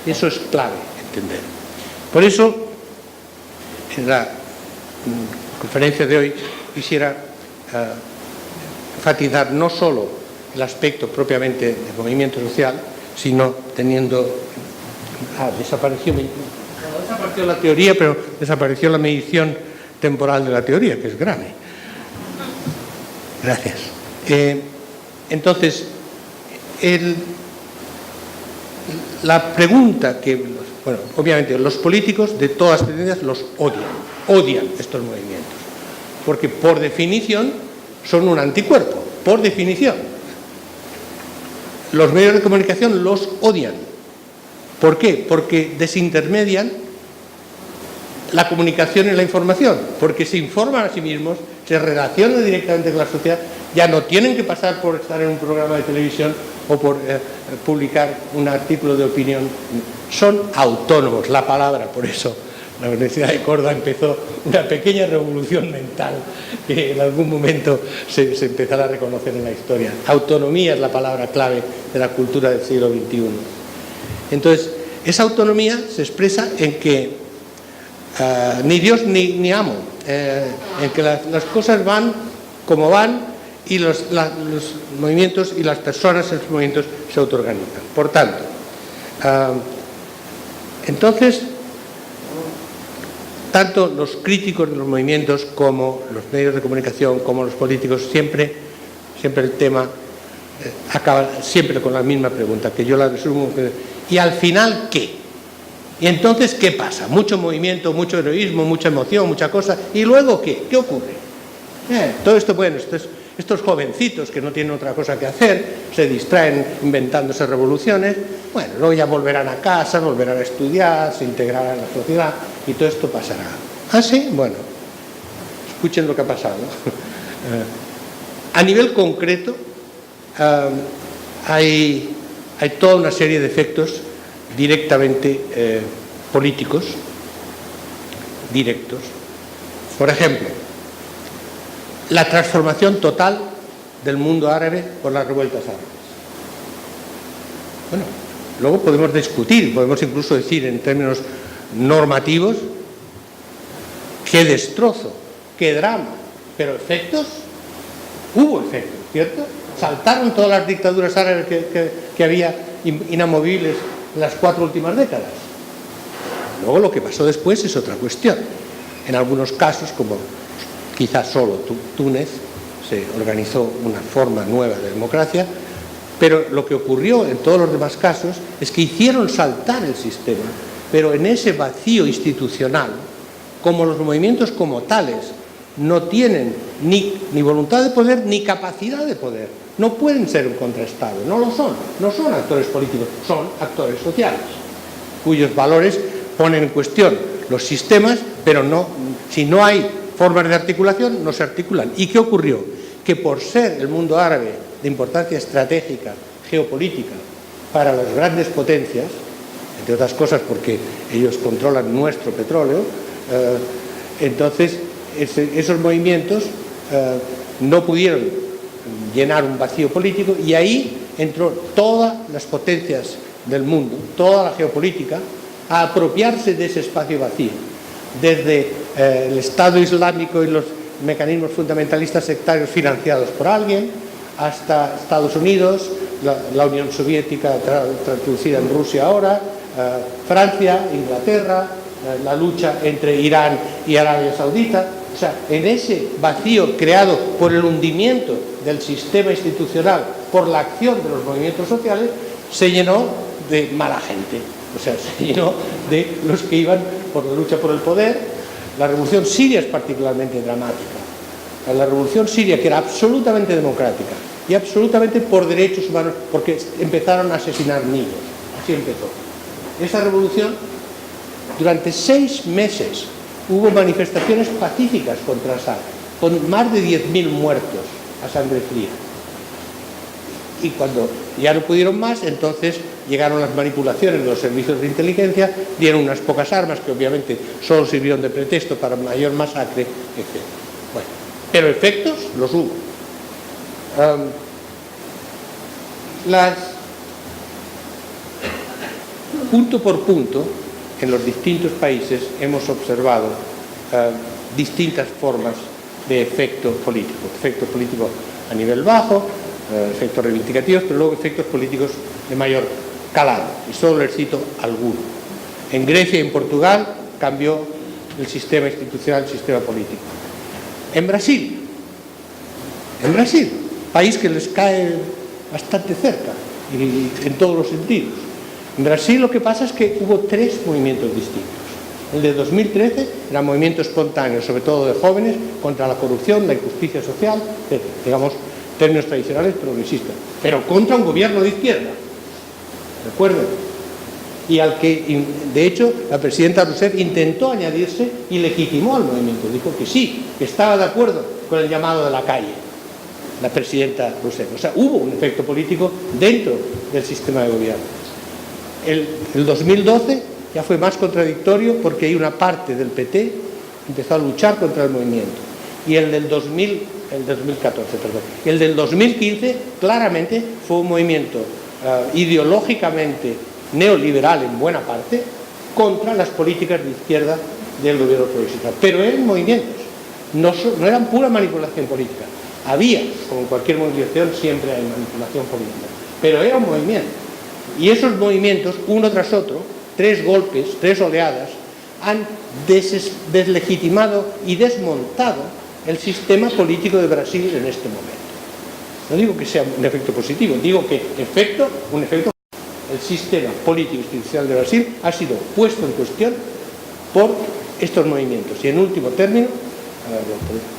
Eso es clave entender. Por eso, en la conferencia de hoy quisiera enfatizar no solo el aspecto propiamente del movimiento social, sino teniendo... desapareció la teoría, pero desapareció la medición temporal de la teoría, que es grave. Gracias. Entonces, la pregunta que... Bueno, obviamente los políticos de todas las tendencias los odian estos movimientos, porque por definición son un anticuerpo, por definición. Los medios de comunicación los odian. ¿Por qué? Porque desintermedian la comunicación y la información, porque se informan a sí mismos, se relacionan directamente con la sociedad, ya no tienen que pasar por estar en un programa de televisión o por publicar un artículo de opinión. Son autónomos, la palabra, por eso la Universidad de Córdoba empezó una pequeña revolución mental que en algún momento se empezará a reconocer en la historia. Autonomía es la palabra clave de la cultura del siglo XXI. Entonces, esa autonomía se expresa en que ni Dios ni amo, en que las cosas van como van y los movimientos y las personas en los movimientos se autoorganizan. Por tanto, entonces, tanto los críticos de los movimientos como los medios de comunicación, como los políticos, siempre el tema acaba siempre con la misma pregunta, que yo la resumo. ¿Y al final qué? ¿Y entonces qué pasa? Mucho movimiento, mucho heroísmo, mucha emoción, mucha cosa. ¿Y luego qué? ¿Qué ocurre? Todo esto, bueno, estos jovencitos que no tienen otra cosa que hacer, se distraen inventándose revoluciones, bueno, luego ya volverán a casa, volverán a estudiar, se integrarán en la sociedad y todo esto pasará. ¿Ah, sí? Bueno, escuchen lo que ha pasado. A nivel concreto, hay toda una serie de efectos directamente políticos, directos. Por ejemplo, la transformación total del mundo árabe por las revueltas árabes. Bueno, luego podemos discutir, podemos incluso decir en términos normativos qué destrozo, qué drama, pero efectos, hubo efectos, ¿cierto? Saltaron todas las dictaduras árabes que había inamovibles en las 4 últimas décadas. Luego lo que pasó después es otra cuestión. En algunos casos, como quizás solo Túnez, se organizó una forma nueva de democracia, pero lo que ocurrió en todos los demás casos es que hicieron saltar el sistema, pero en ese vacío institucional, como los movimientos como tales no tienen ni voluntad de poder ni capacidad de poder, no pueden ser un contraestado, no lo son, no son actores políticos, son actores sociales, cuyos valores ponen en cuestión los sistemas, pero no, si no hay formas de articulación, no se articulan. ¿Y qué ocurrió? Que por ser el mundo árabe de importancia estratégica, geopolítica, para las grandes potencias, entre otras cosas porque ellos controlan nuestro petróleo, entonces esos movimientos no pudieron llenar un vacío político y ahí entró todas las potencias del mundo, toda la geopolítica, a apropiarse de ese espacio vacío, desde el Estado Islámico y los mecanismos fundamentalistas sectarios financiados por alguien, hasta Estados Unidos, la Unión Soviética traducida en Rusia ahora, Francia, Inglaterra, la lucha entre Irán y Arabia Saudita. O sea, en ese vacío creado por el hundimiento del sistema institucional, por la acción de los movimientos sociales, se llenó de mala gente. O sea, se llenó de los que iban por la lucha por el poder. La revolución siria es particularmente dramática. La revolución siria, que era absolutamente democrática y absolutamente por derechos humanos, porque empezaron a asesinar niños. Así empezó. Esa revolución, durante 6 meses, hubo manifestaciones pacíficas contra Assad, con más de 10.000 muertos a sangre fría. Y cuando ya no pudieron más, entonces llegaron las manipulaciones de los servicios de inteligencia, dieron unas pocas armas que obviamente solo sirvieron de pretexto para mayor masacre, etc. Bueno, pero efectos los hubo. Punto por punto, en los distintos países hemos observado distintas formas de efecto político a nivel bajo, efectos reivindicativos, pero luego efectos políticos de mayor calado, y solo les cito algunos. En Grecia y en Portugal cambió el sistema institucional, el sistema político. En Brasil, país que les cae bastante cerca, y en todos los sentidos. En Brasil lo que pasa es que hubo 3 movimientos distintos. El de 2013 era movimiento espontáneo, sobre todo de jóvenes, contra la corrupción, la injusticia social, digamos, términos tradicionales progresistas, pero contra un gobierno de izquierda, recuerden, y al que, de hecho, la presidenta Rousseff intentó añadirse y legitimó al movimiento, dijo que sí, que estaba de acuerdo con el llamado de la calle, la presidenta Rousseff. O sea, hubo un efecto político dentro del sistema de gobierno. El 2012 ya fue más contradictorio porque hay una parte del PT empezó a luchar contra el movimiento, y el del 2014, perdón. El del 2015 claramente fue un movimiento ideológicamente neoliberal en buena parte contra las políticas de izquierda del gobierno progresista. Pero eran movimientos, no eran pura manipulación política. Había, como en cualquier movilización, siempre hay manipulación política. Pero era un movimiento. Y esos movimientos, uno tras otro, 3 golpes, 3 oleadas, han deslegitimado y desmontado el sistema político de Brasil en este momento. No digo que sea un efecto positivo, digo que un efecto. El sistema político institucional de Brasil ha sido puesto en cuestión por estos movimientos. Y en último término,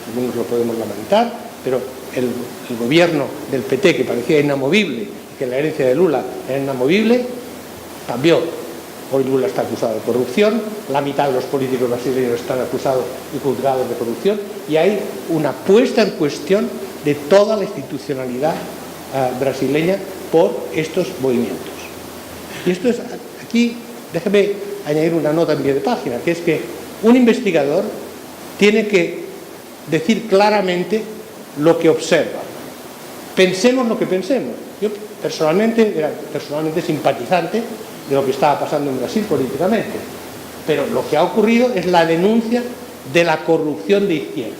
algunos lo podemos lamentar, pero el gobierno del PT, que parecía inamovible, y que la herencia de Lula era inamovible, cambió. Hoy Lula está acusado de corrupción, la mitad de los políticos brasileños están acusados y juzgados de corrupción, y hay una puesta en cuestión de toda la institucionalidad brasileña por estos movimientos. Y esto es, aquí, déjeme añadir una nota en pie de página, que es que un investigador tiene que decir claramente lo que observa. Pensemos lo que pensemos. Yo personalmente era simpatizante de lo que estaba pasando en Brasil políticamente, pero lo que ha ocurrido es la denuncia de la corrupción de izquierda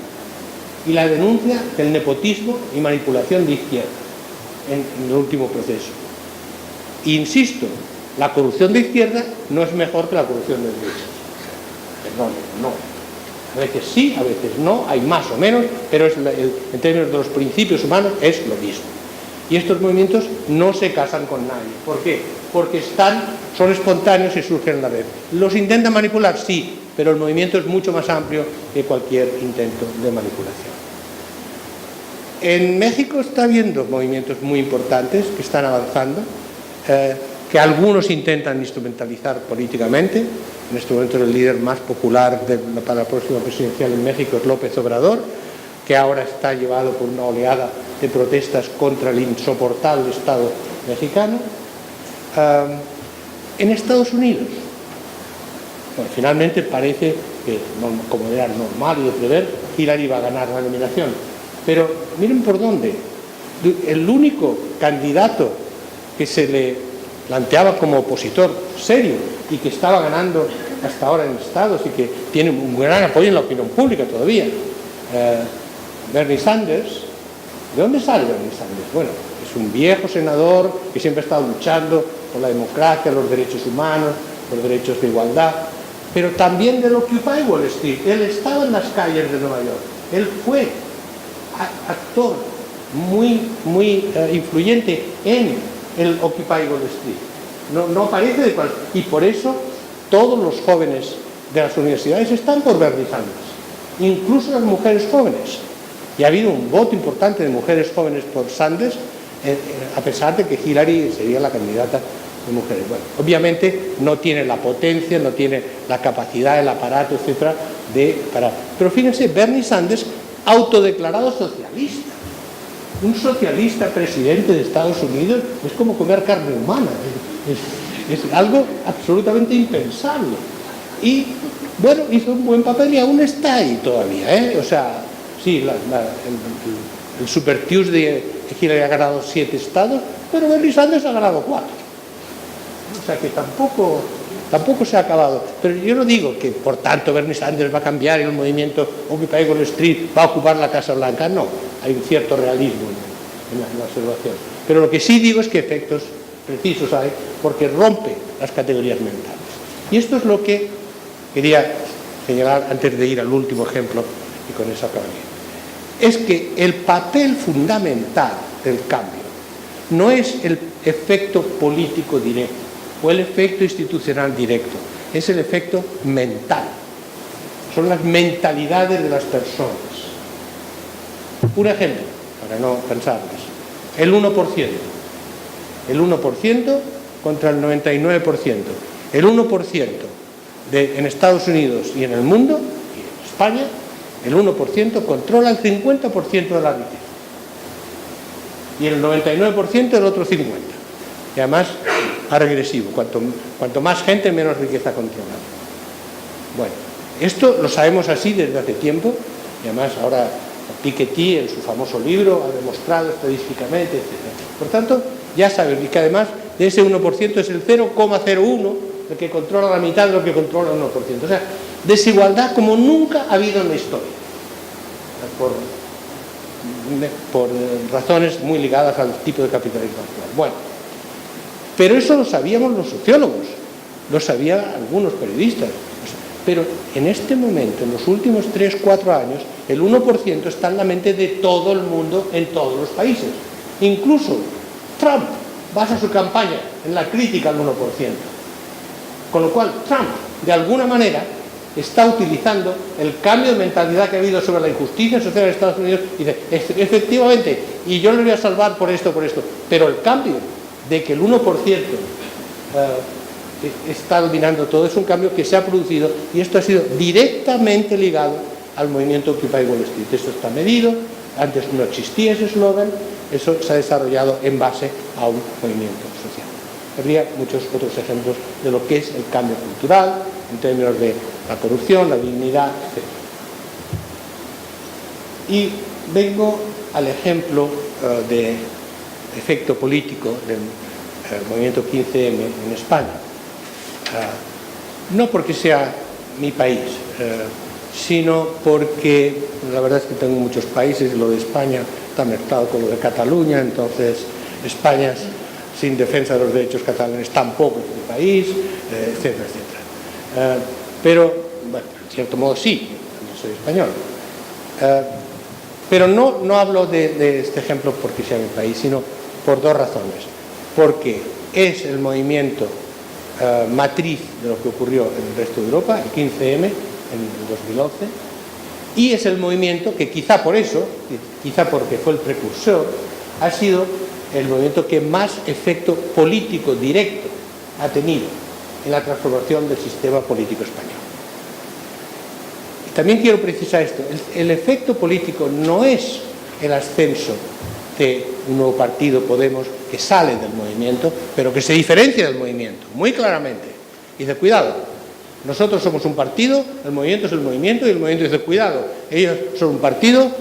y la denuncia del nepotismo y manipulación de izquierda en el último proceso. Insisto, la corrupción de izquierda no es mejor que la corrupción de derecha. Perdón, no. A veces sí, a veces no, hay más o menos, pero en términos de los principios humanos es lo mismo. Y estos movimientos no se casan con nadie. ¿Por qué? Porque son espontáneos y surgen a la vez. ¿Los intentan manipular? Sí, pero el movimiento es mucho más amplio que cualquier intento de manipulación. En México está habiendo movimientos muy importantes que están avanzando, que algunos intentan instrumentalizar políticamente. En este momento el líder más popular para la próxima presidencial en México es López Obrador, que ahora está llevado por una oleada de protestas contra el insoportable Estado mexicano. En Estados Unidos, bueno, finalmente parece que, como era normal y de prever, Hillary va a ganar la nominación. Pero miren por dónde. El único candidato que se le planteaba como opositor serio y que estaba ganando hasta ahora en estados y que tiene un gran apoyo en la opinión pública todavía, Bernie Sanders. ¿De dónde sale Bernie Sanders? Bueno, es un viejo senador que siempre ha estado luchando por la democracia, los derechos humanos, los derechos de igualdad, pero también del Occupy Wall Street. Él estaba en las calles de Nueva York, él fue actor muy influyente en el Occupy Wall Street. No aparece de cual. Y por eso todos los jóvenes de las universidades están por Bernie Sanders, incluso las mujeres jóvenes. Y ha habido un voto importante de mujeres jóvenes por Sanders, a pesar de que Hillary sería la candidata de mujeres. Bueno, obviamente no tiene la potencia, no tiene la capacidad, el aparato, etcétera, pero fíjense, Bernie Sanders, autodeclarado socialista. Un socialista presidente de Estados Unidos es como comer carne humana. Es algo absolutamente impensable. Y, bueno, hizo un buen papel y aún está ahí todavía, ¿eh? O sea, sí, el Super Tuesday de Hillary ha ganado 7 estados, pero Bernie Sanders ha ganado 4. O sea que tampoco se ha acabado. Pero yo no digo que, por tanto, Bernie Sanders va a cambiar y el movimiento Occupy Wall Street va a ocupar la Casa Blanca. No, hay un cierto realismo en la observación. Pero lo que sí digo es que efectos precisos hay, porque rompe las categorías mentales. Y esto es lo que quería señalar antes de ir al último ejemplo, y con eso acabaría. Es que el papel fundamental del cambio no es el efecto político directo o el efecto institucional directo, es el efecto mental. Son las mentalidades de las personas. Un ejemplo, para no cansarnos: el 1%. El 1% contra el 99%. El 1% en Estados Unidos y en el mundo, y en España, el 1% controla el 50% de la riqueza. Y el 99% el otro 50%. Y además, a regresivo. Cuanto más gente, menos riqueza controlada. Bueno, esto lo sabemos así desde hace tiempo, y además ahora Piketty, en su famoso libro, ha demostrado estadísticamente, etc. Por tanto, ya saben, y que además de ese 1% es el 0,01 el que controla la mitad de lo que controla el 1%. O sea, desigualdad como nunca ha habido en la historia, por razones muy ligadas al tipo de capitalismo actual. Bueno, pero eso lo sabíamos los sociólogos, lo sabían algunos periodistas, pero en este momento, en los últimos 3-4 años, el 1% está en la mente de todo el mundo, en todos los países. Incluso Trump basa su campaña en la crítica al 1%. Con lo cual, Trump, de alguna manera, está utilizando el cambio de mentalidad que ha habido sobre la injusticia social en Estados Unidos y dice, efectivamente, y yo le voy a salvar por esto, pero el cambio de que el 1% está dominando todo es un cambio que se ha producido, y esto ha sido directamente ligado al movimiento Occupy Wall Street. Esto está medido, antes no existía ese eslogan, eso se ha desarrollado en base a un movimiento social. Habría muchos otros ejemplos de lo que es el cambio cultural, en términos de la corrupción, la dignidad, etc. Y vengo al ejemplo de efecto político del movimiento 15M en España. No porque sea mi país, sino porque la verdad es que tengo muchos países, lo de España está mezclado con lo de Cataluña, entonces España sin defensa de los derechos catalanes tampoco es mi país, etcétera, etcétera. Pero, bueno, en cierto modo sí, yo soy español. Pero no hablo de este ejemplo porque sea mi país, sino por dos razones. Porque es el movimiento matriz de lo que ocurrió en el resto de Europa, el 15M, en el 2011, y es el movimiento que quizá por eso, quizá porque fue el precursor, ha sido el movimiento que más efecto político directo ha tenido en la transformación del sistema político español. Y también quiero precisar esto, el efecto político no es el ascenso de un nuevo partido, Podemos, que sale del movimiento, pero que se diferencia del movimiento, muy claramente. Y de cuidado, nosotros somos un partido, el movimiento es el movimiento y el movimiento dice cuidado, ellos son un partido,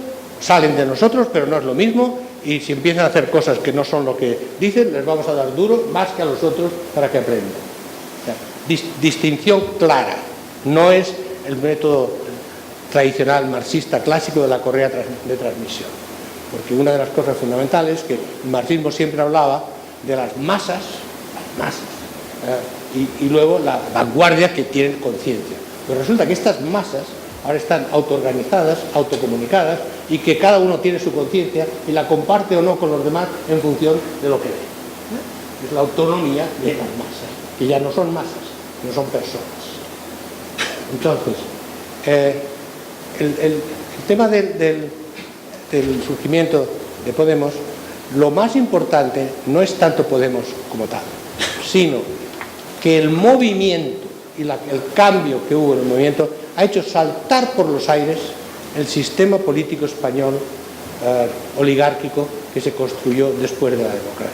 salen de nosotros, pero no es lo mismo, y si empiezan a hacer cosas que no son lo que dicen, les vamos a dar duro más que a los otros para que aprendan. O sea, distinción clara, no es el método tradicional marxista clásico de la correa de transmisión, porque una de las cosas fundamentales es que el marxismo siempre hablaba de las masas, y luego la vanguardia que tienen conciencia. Pero resulta que estas masas ahora están autoorganizadas, autocomunicadas, y que cada uno tiene su conciencia y la comparte o no con los demás en función de lo que ve. Es la autonomía de las masas, que ya no son masas, no son personas. Entonces, el tema del surgimiento de Podemos, lo más importante no es tanto Podemos como tal, sino que el movimiento y el cambio que hubo en el movimiento ha hecho saltar por los aires el sistema político español oligárquico que se construyó después de la democracia.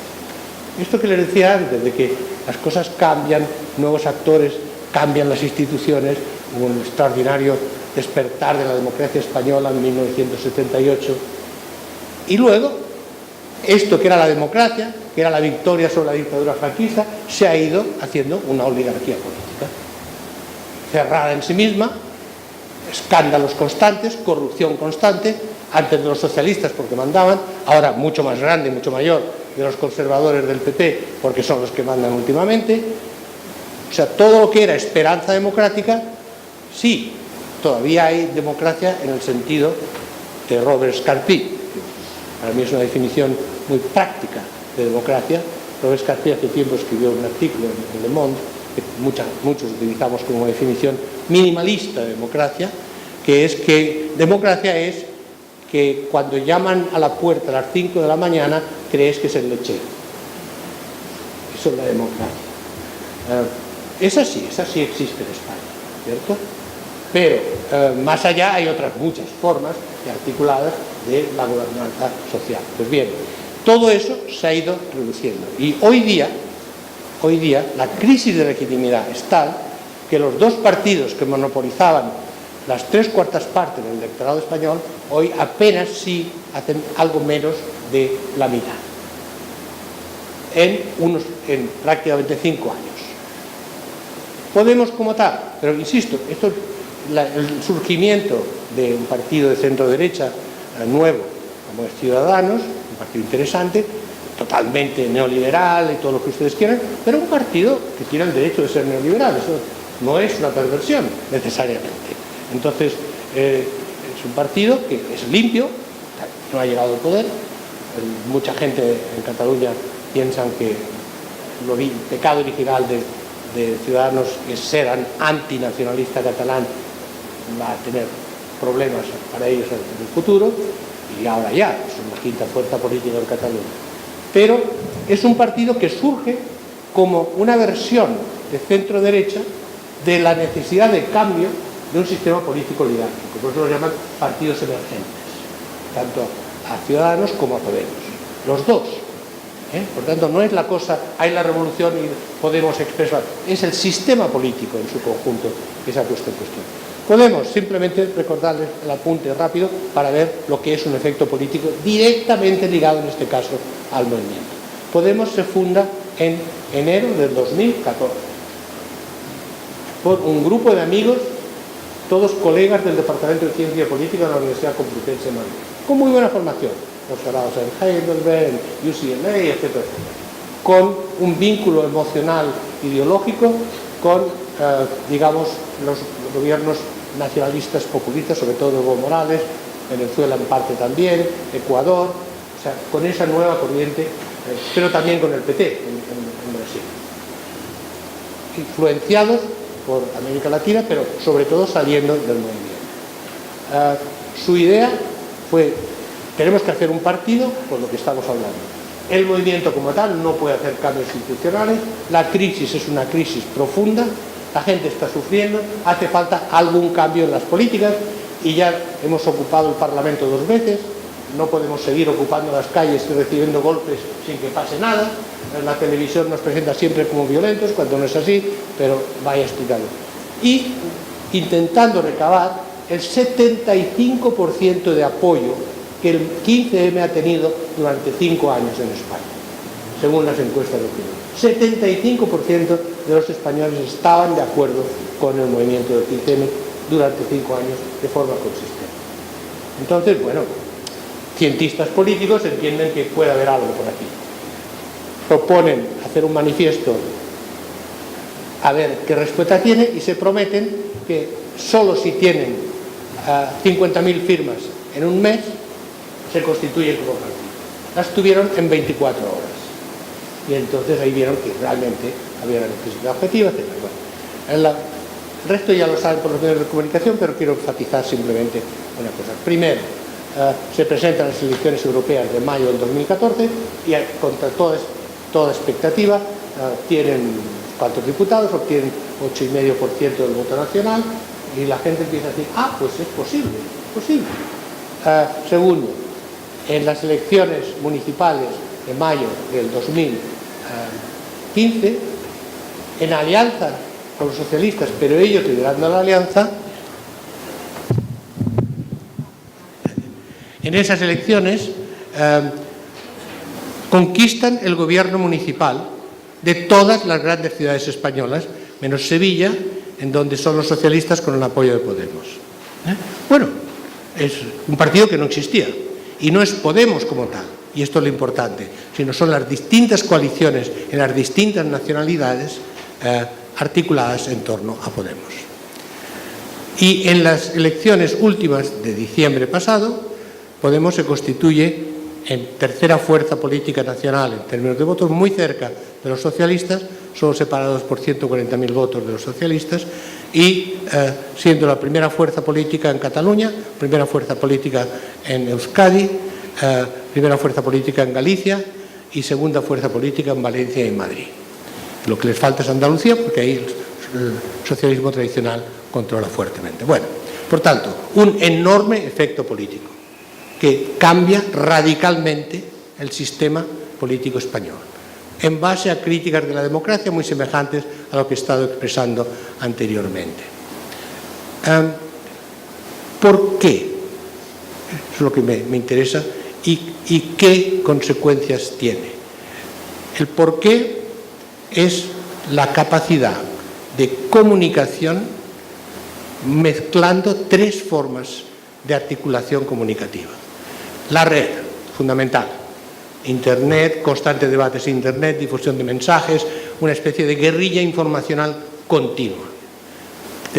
Esto que les decía antes, de que las cosas cambian, nuevos actores, cambian las instituciones, hubo un extraordinario despertar de la democracia española en 1978, y luego esto que era la democracia, que era la victoria sobre la dictadura franquista, se ha ido haciendo una oligarquía política cerrada en sí misma, escándalos constantes, corrupción constante, antes de los socialistas porque mandaban, ahora mucho más grande, mucho mayor, de los conservadores del PP porque son los que mandan últimamente. O sea, todo lo que era esperanza democrática, sí, todavía hay democracia en el sentido de Robert Scarpi, que para mí es una definición muy práctica de democracia. Robert Scarpi hace tiempo escribió un artículo en Le Monde, que muchos utilizamos como definición minimalista de democracia, que es que democracia es que cuando llaman a la puerta a las 5 de la mañana crees que es el lechero. Eso es la democracia. Esa sí existe en España, ¿cierto? Pero más allá hay otras muchas formas articuladas de la gobernanza social. Pues bien, todo eso se ha ido reduciendo. Y hoy día la crisis de legitimidad es tal que los dos partidos que monopolizaban las 3/4 partes del electorado español, hoy apenas sí hacen algo menos de la mitad. En prácticamente 5 años. Podemos como tal, pero insisto, el surgimiento de un partido de centro-derecha nuevo, como es Ciudadanos, un partido interesante, totalmente neoliberal y todo lo que ustedes quieran, pero un partido que tiene el derecho de ser neoliberal, eso no es una perversión necesariamente. Entonces, es un partido que es limpio, no ha llegado al poder, mucha gente en Cataluña piensa que el pecado original de Ciudadanos es ser antinacionalista catalán, va a tener problemas para ellos en el futuro, y ahora ya es una quinta fuerza política en Cataluña. Pero es un partido que surge como una versión de centro-derecha de la necesidad de cambio de un sistema político oligárquico, por eso lo llaman partidos emergentes, tanto a Ciudadanos como a Podemos, los dos. Por tanto, no es la cosa, hay la revolución y Podemos expresar, es el sistema político en su conjunto que se ha puesto en cuestión. Podemos simplemente recordarles el apunte rápido para ver lo que es un efecto político directamente ligado, en este caso, al movimiento. Podemos se funda en enero del 2014 por un grupo de amigos, todos colegas del Departamento de Ciencia Política de la Universidad Complutense de Madrid, con muy buena formación, doctorados en Heidelberg, en UCLA, etcétera, con un vínculo emocional ideológico con, digamos, los gobiernos nacionalistas populistas, sobre todo Evo Morales, Venezuela en parte también, Ecuador, o sea, con esa nueva corriente, pero también con el PT en Brasil. Influenciados por América Latina, pero sobre todo saliendo del movimiento. Su idea fue: tenemos que hacer un partido, por lo que estamos hablando. El movimiento como tal no puede hacer cambios institucionales, la crisis es una crisis profunda, la gente está sufriendo, hace falta algún cambio en las políticas, y ya hemos ocupado el Parlamento 2 veces, no podemos seguir ocupando las calles y recibiendo golpes sin que pase nada. La televisión nos presenta siempre como violentos, cuando no es así, pero vaya explicando. Y intentando recabar el 75% de apoyo que el 15M ha tenido durante 5 años en España, según las encuestas de opinión. 75% de los españoles estaban de acuerdo con el movimiento del 15M durante 5 años de forma consistente. Entonces, bueno, cientistas políticos entienden que puede haber algo por aquí. Proponen hacer un manifiesto a ver qué respuesta tiene, y se prometen que solo si tienen 50.000 firmas en un mes se constituyen como partido. Las tuvieron en 24 horas. Y entonces ahí vieron que realmente había una necesidad objetiva, etc. Bueno, el resto ya lo saben por los medios de comunicación, pero quiero enfatizar simplemente una cosa. Primero, se presentan las elecciones europeas de mayo del 2014 y contra toda expectativa tienen cuantos diputados, obtienen 8,5% del voto nacional, y la gente empieza a decir: ah, pues es posible, es posible. Segundo, en las elecciones municipales de mayo del 2015, en alianza con los socialistas, pero ellos liderando la alianza, en esas elecciones conquistan el gobierno municipal de todas las grandes ciudades españolas, menos Sevilla, en donde son los socialistas con el apoyo de Podemos. Bueno, es un partido que no existía, y no es Podemos como tal, y esto es lo importante, sino son las distintas coaliciones en las distintas nacionalidades articuladas en torno a Podemos. Y en las elecciones últimas de diciembre pasado, Podemos se constituye en tercera fuerza política nacional en términos de votos, muy cerca de los socialistas, solo separados por 140.000 votos de los socialistas, y siendo la primera fuerza política en Cataluña, primera fuerza política en Euskadi, primera fuerza política en Galicia y segunda fuerza política en Valencia y en Madrid. Lo que les falta es Andalucía, porque ahí el socialismo tradicional controla fuertemente. Bueno, por tanto, un enorme efecto político que cambia radicalmente el sistema político español, en base a críticas de la democracia muy semejantes a lo que he estado expresando anteriormente. ¿Por qué? Eso es lo que me interesa, y qué consecuencias tiene. El por qué es la capacidad de comunicación mezclando 3 formas de articulación comunicativa. La red, fundamental. Internet, constante debates en Internet, difusión de mensajes, una especie de guerrilla informacional continua,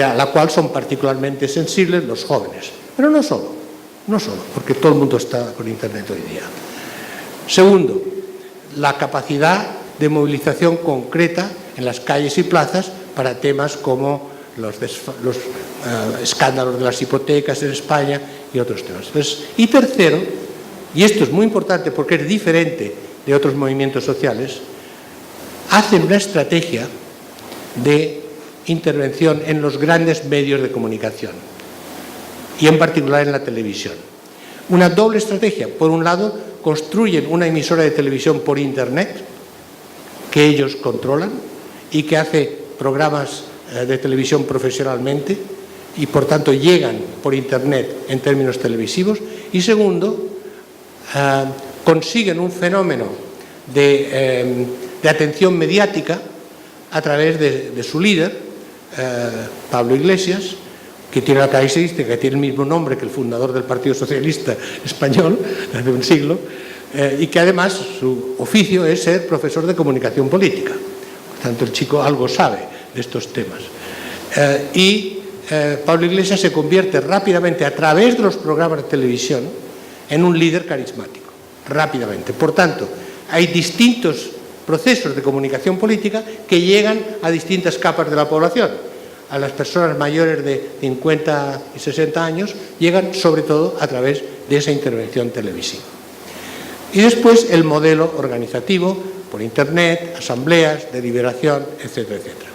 a la cual son particularmente sensibles los jóvenes. Pero no solo, porque todo el mundo está con Internet hoy día. Segundo, la capacidad de movilización concreta en las calles y plazas para temas como los escándalos de las hipotecas en España y otros temas. Y tercero, y esto es muy importante porque es diferente de otros movimientos sociales, hacen una estrategia de intervención en los grandes medios de comunicación y en particular en la televisión. Una doble estrategia. Por un lado, construyen una emisora de televisión por Internet que ellos controlan y que hace programas de televisión profesionalmente, y por tanto llegan por Internet en términos televisivos, y segundo, consiguen un fenómeno de atención mediática a través de su líder, Pablo Iglesias, que tiene la característica que tiene el mismo nombre que el fundador del Partido Socialista Español hace un siglo, y que además su oficio es ser profesor de comunicación política. Por tanto, el chico algo sabe de estos temas. Pablo Iglesias se convierte rápidamente, a través de los programas de televisión, en un líder carismático, rápidamente. Por tanto, hay distintos procesos de comunicación política que llegan a distintas capas de la población. A las personas mayores de 50 y 60 años llegan sobre todo a través de esa intervención televisiva. Y después el modelo organizativo por Internet, asambleas, deliberación, etcétera, etcétera.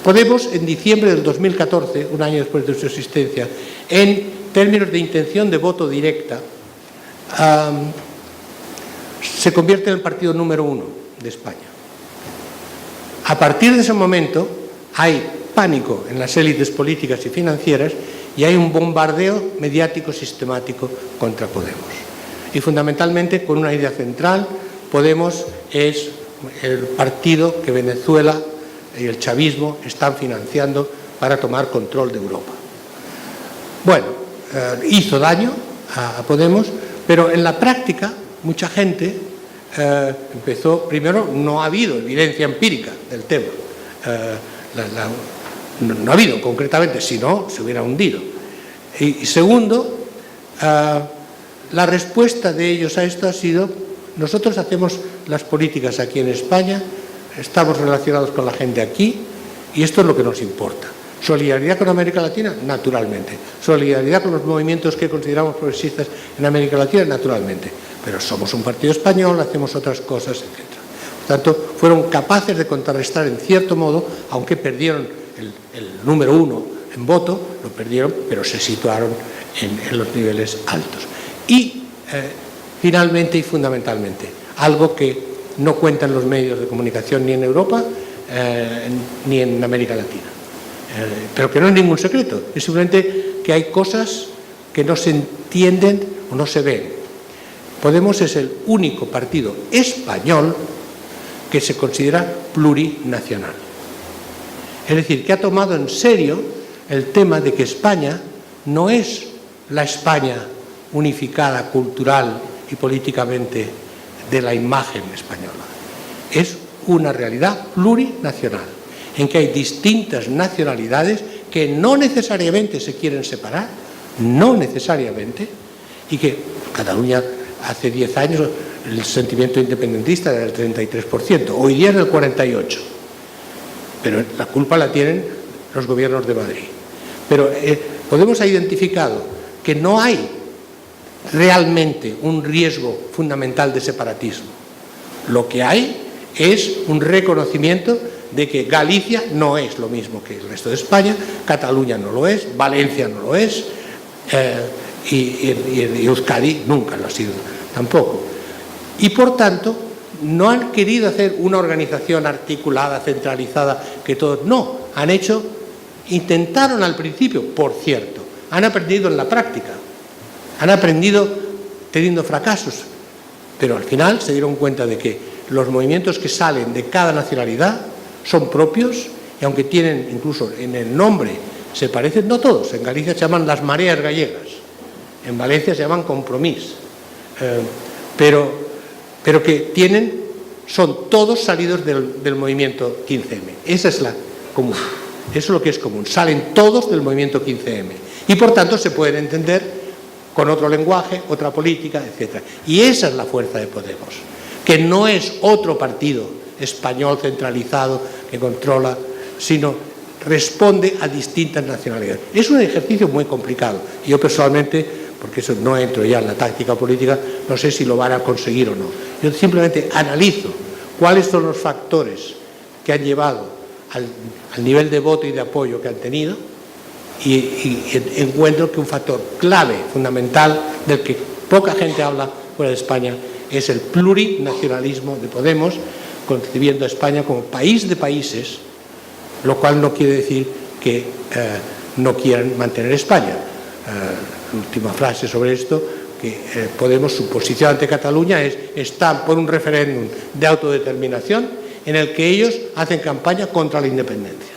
Podemos, en diciembre del 2014, un año después de su existencia, en términos de intención de voto directa, se convierte en el partido número 1 de España. A partir de ese momento hay pánico en las élites políticas y financieras y hay un bombardeo mediático sistemático contra Podemos. Y fundamentalmente con una idea central: Podemos es el partido que Venezuela y el chavismo están financiando para tomar control de Europa. Bueno, hizo daño a Podemos, pero en la práctica mucha gente empezó, primero, no ha habido evidencia empírica del tema, no ha habido concretamente, si no se hubiera hundido. Y segundo, la respuesta de ellos a esto ha sido: nosotros hacemos las políticas aquí en España, estamos relacionados con la gente aquí y esto es lo que nos importa. Solidaridad con América Latina, naturalmente. Solidaridad con los movimientos que consideramos progresistas en América Latina, naturalmente. Pero somos un partido español, hacemos otras cosas, etc. Por tanto, fueron capaces de contrarrestar en cierto modo, aunque perdieron el número 1 en voto, lo perdieron, pero se situaron en los niveles altos. Y finalmente y fundamentalmente, algo que no cuentan los medios de comunicación ni en Europa ni en América Latina. Pero que no es ningún secreto, es simplemente que hay cosas que no se entienden o no se ven. Podemos es el único partido español que se considera plurinacional. Es decir, que ha tomado en serio el tema de que España no es la España unificada cultural y políticamente de la imagen española. Es una realidad plurinacional, en que hay distintas nacionalidades que no necesariamente se quieren separar, no necesariamente, y que Cataluña hace 10 años el sentimiento independentista era del 33%, hoy día es del 48%, pero la culpa la tienen los gobiernos de Madrid. Pero Podemos ha identificado que no hay realmente un riesgo fundamental de separatismo. Lo que hay es un reconocimiento de que Galicia no es lo mismo que el resto de España, Cataluña no lo es, Valencia no lo es, y Euskadi nunca lo ha sido tampoco. Y por tanto, no han querido hacer una organización articulada, centralizada, que todos... No, intentaron al principio, por cierto, han aprendido en la práctica, han aprendido teniendo fracasos, pero al final se dieron cuenta de que los movimientos que salen de cada nacionalidad son propios, y aunque tienen incluso en el nombre se parecen, no todos, en Galicia se llaman las mareas gallegas, en Valencia se llaman Compromís, pero que son todos salidos del movimiento 15M. Esa es la común, eso es lo que es común, salen todos del movimiento 15M y por tanto se pueden entender con otro lenguaje, otra política, etc. Y esa es la fuerza de Podemos, que no es otro partido español centralizado que controla, sino responde a distintas nacionalidades. Es un ejercicio muy complicado. Yo personalmente, porque eso no entro ya en la táctica política, no sé si lo van a conseguir o no. Yo simplemente analizo cuáles son los factores que han llevado al nivel de voto y de apoyo que han tenido y encuentro que un factor clave, fundamental, del que poca gente habla fuera de España, es el plurinacionalismo de Podemos, concibiendo a España como país de países, lo cual no quiere decir que no quieran mantener España. Última frase sobre esto, que Podemos, su posición ante Cataluña están por un referéndum de autodeterminación en el que ellos hacen campaña contra la independencia.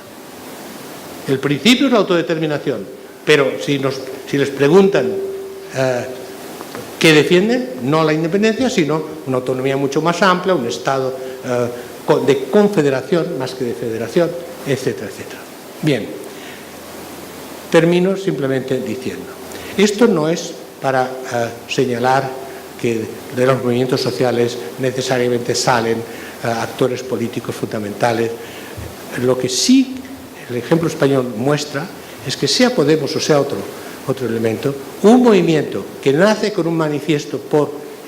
El principio es la autodeterminación, pero si les preguntan qué defienden, no la independencia, sino una autonomía mucho más amplia, un Estado de confederación más que de federación, etcétera, etcétera. Bien, termino simplemente diciendo, esto no es para señalar que de los movimientos sociales necesariamente salen actores políticos fundamentales. Lo que sí el ejemplo español muestra es que sea Podemos o sea otro elemento, un movimiento que nace con un manifiesto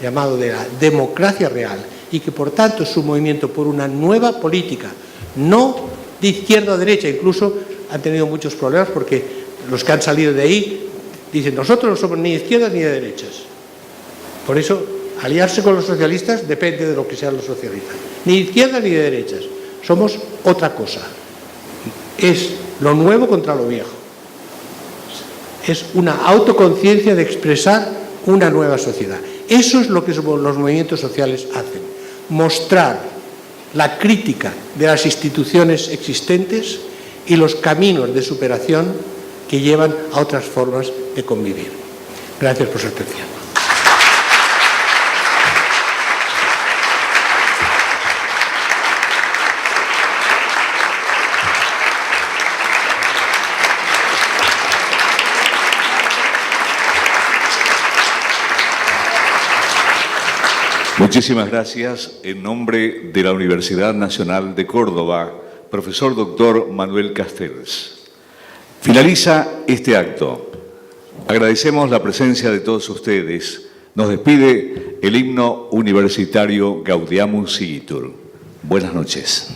llamado de la democracia real y que por tanto es un movimiento por una nueva política, no de izquierda a derecha, incluso han tenido muchos problemas porque los que han salido de ahí dicen nosotros no somos ni de izquierdas ni de derechas. Por eso, aliarse con los socialistas depende de lo que sean los socialistas. Ni de izquierdas ni de derechas. Somos otra cosa. Es lo nuevo contra lo viejo. Es una autoconciencia de expresar una nueva sociedad. Eso es lo que los movimientos sociales hacen. Mostrar la crítica de las instituciones existentes y los caminos de superación que llevan a otras formas de convivir. Gracias por su atención. Muchísimas gracias. En nombre de la Universidad Nacional de Córdoba, profesor doctor Manuel Castells. Finaliza este acto. Agradecemos la presencia de todos ustedes. Nos despide el himno universitario Gaudeamus Igitur. Buenas noches.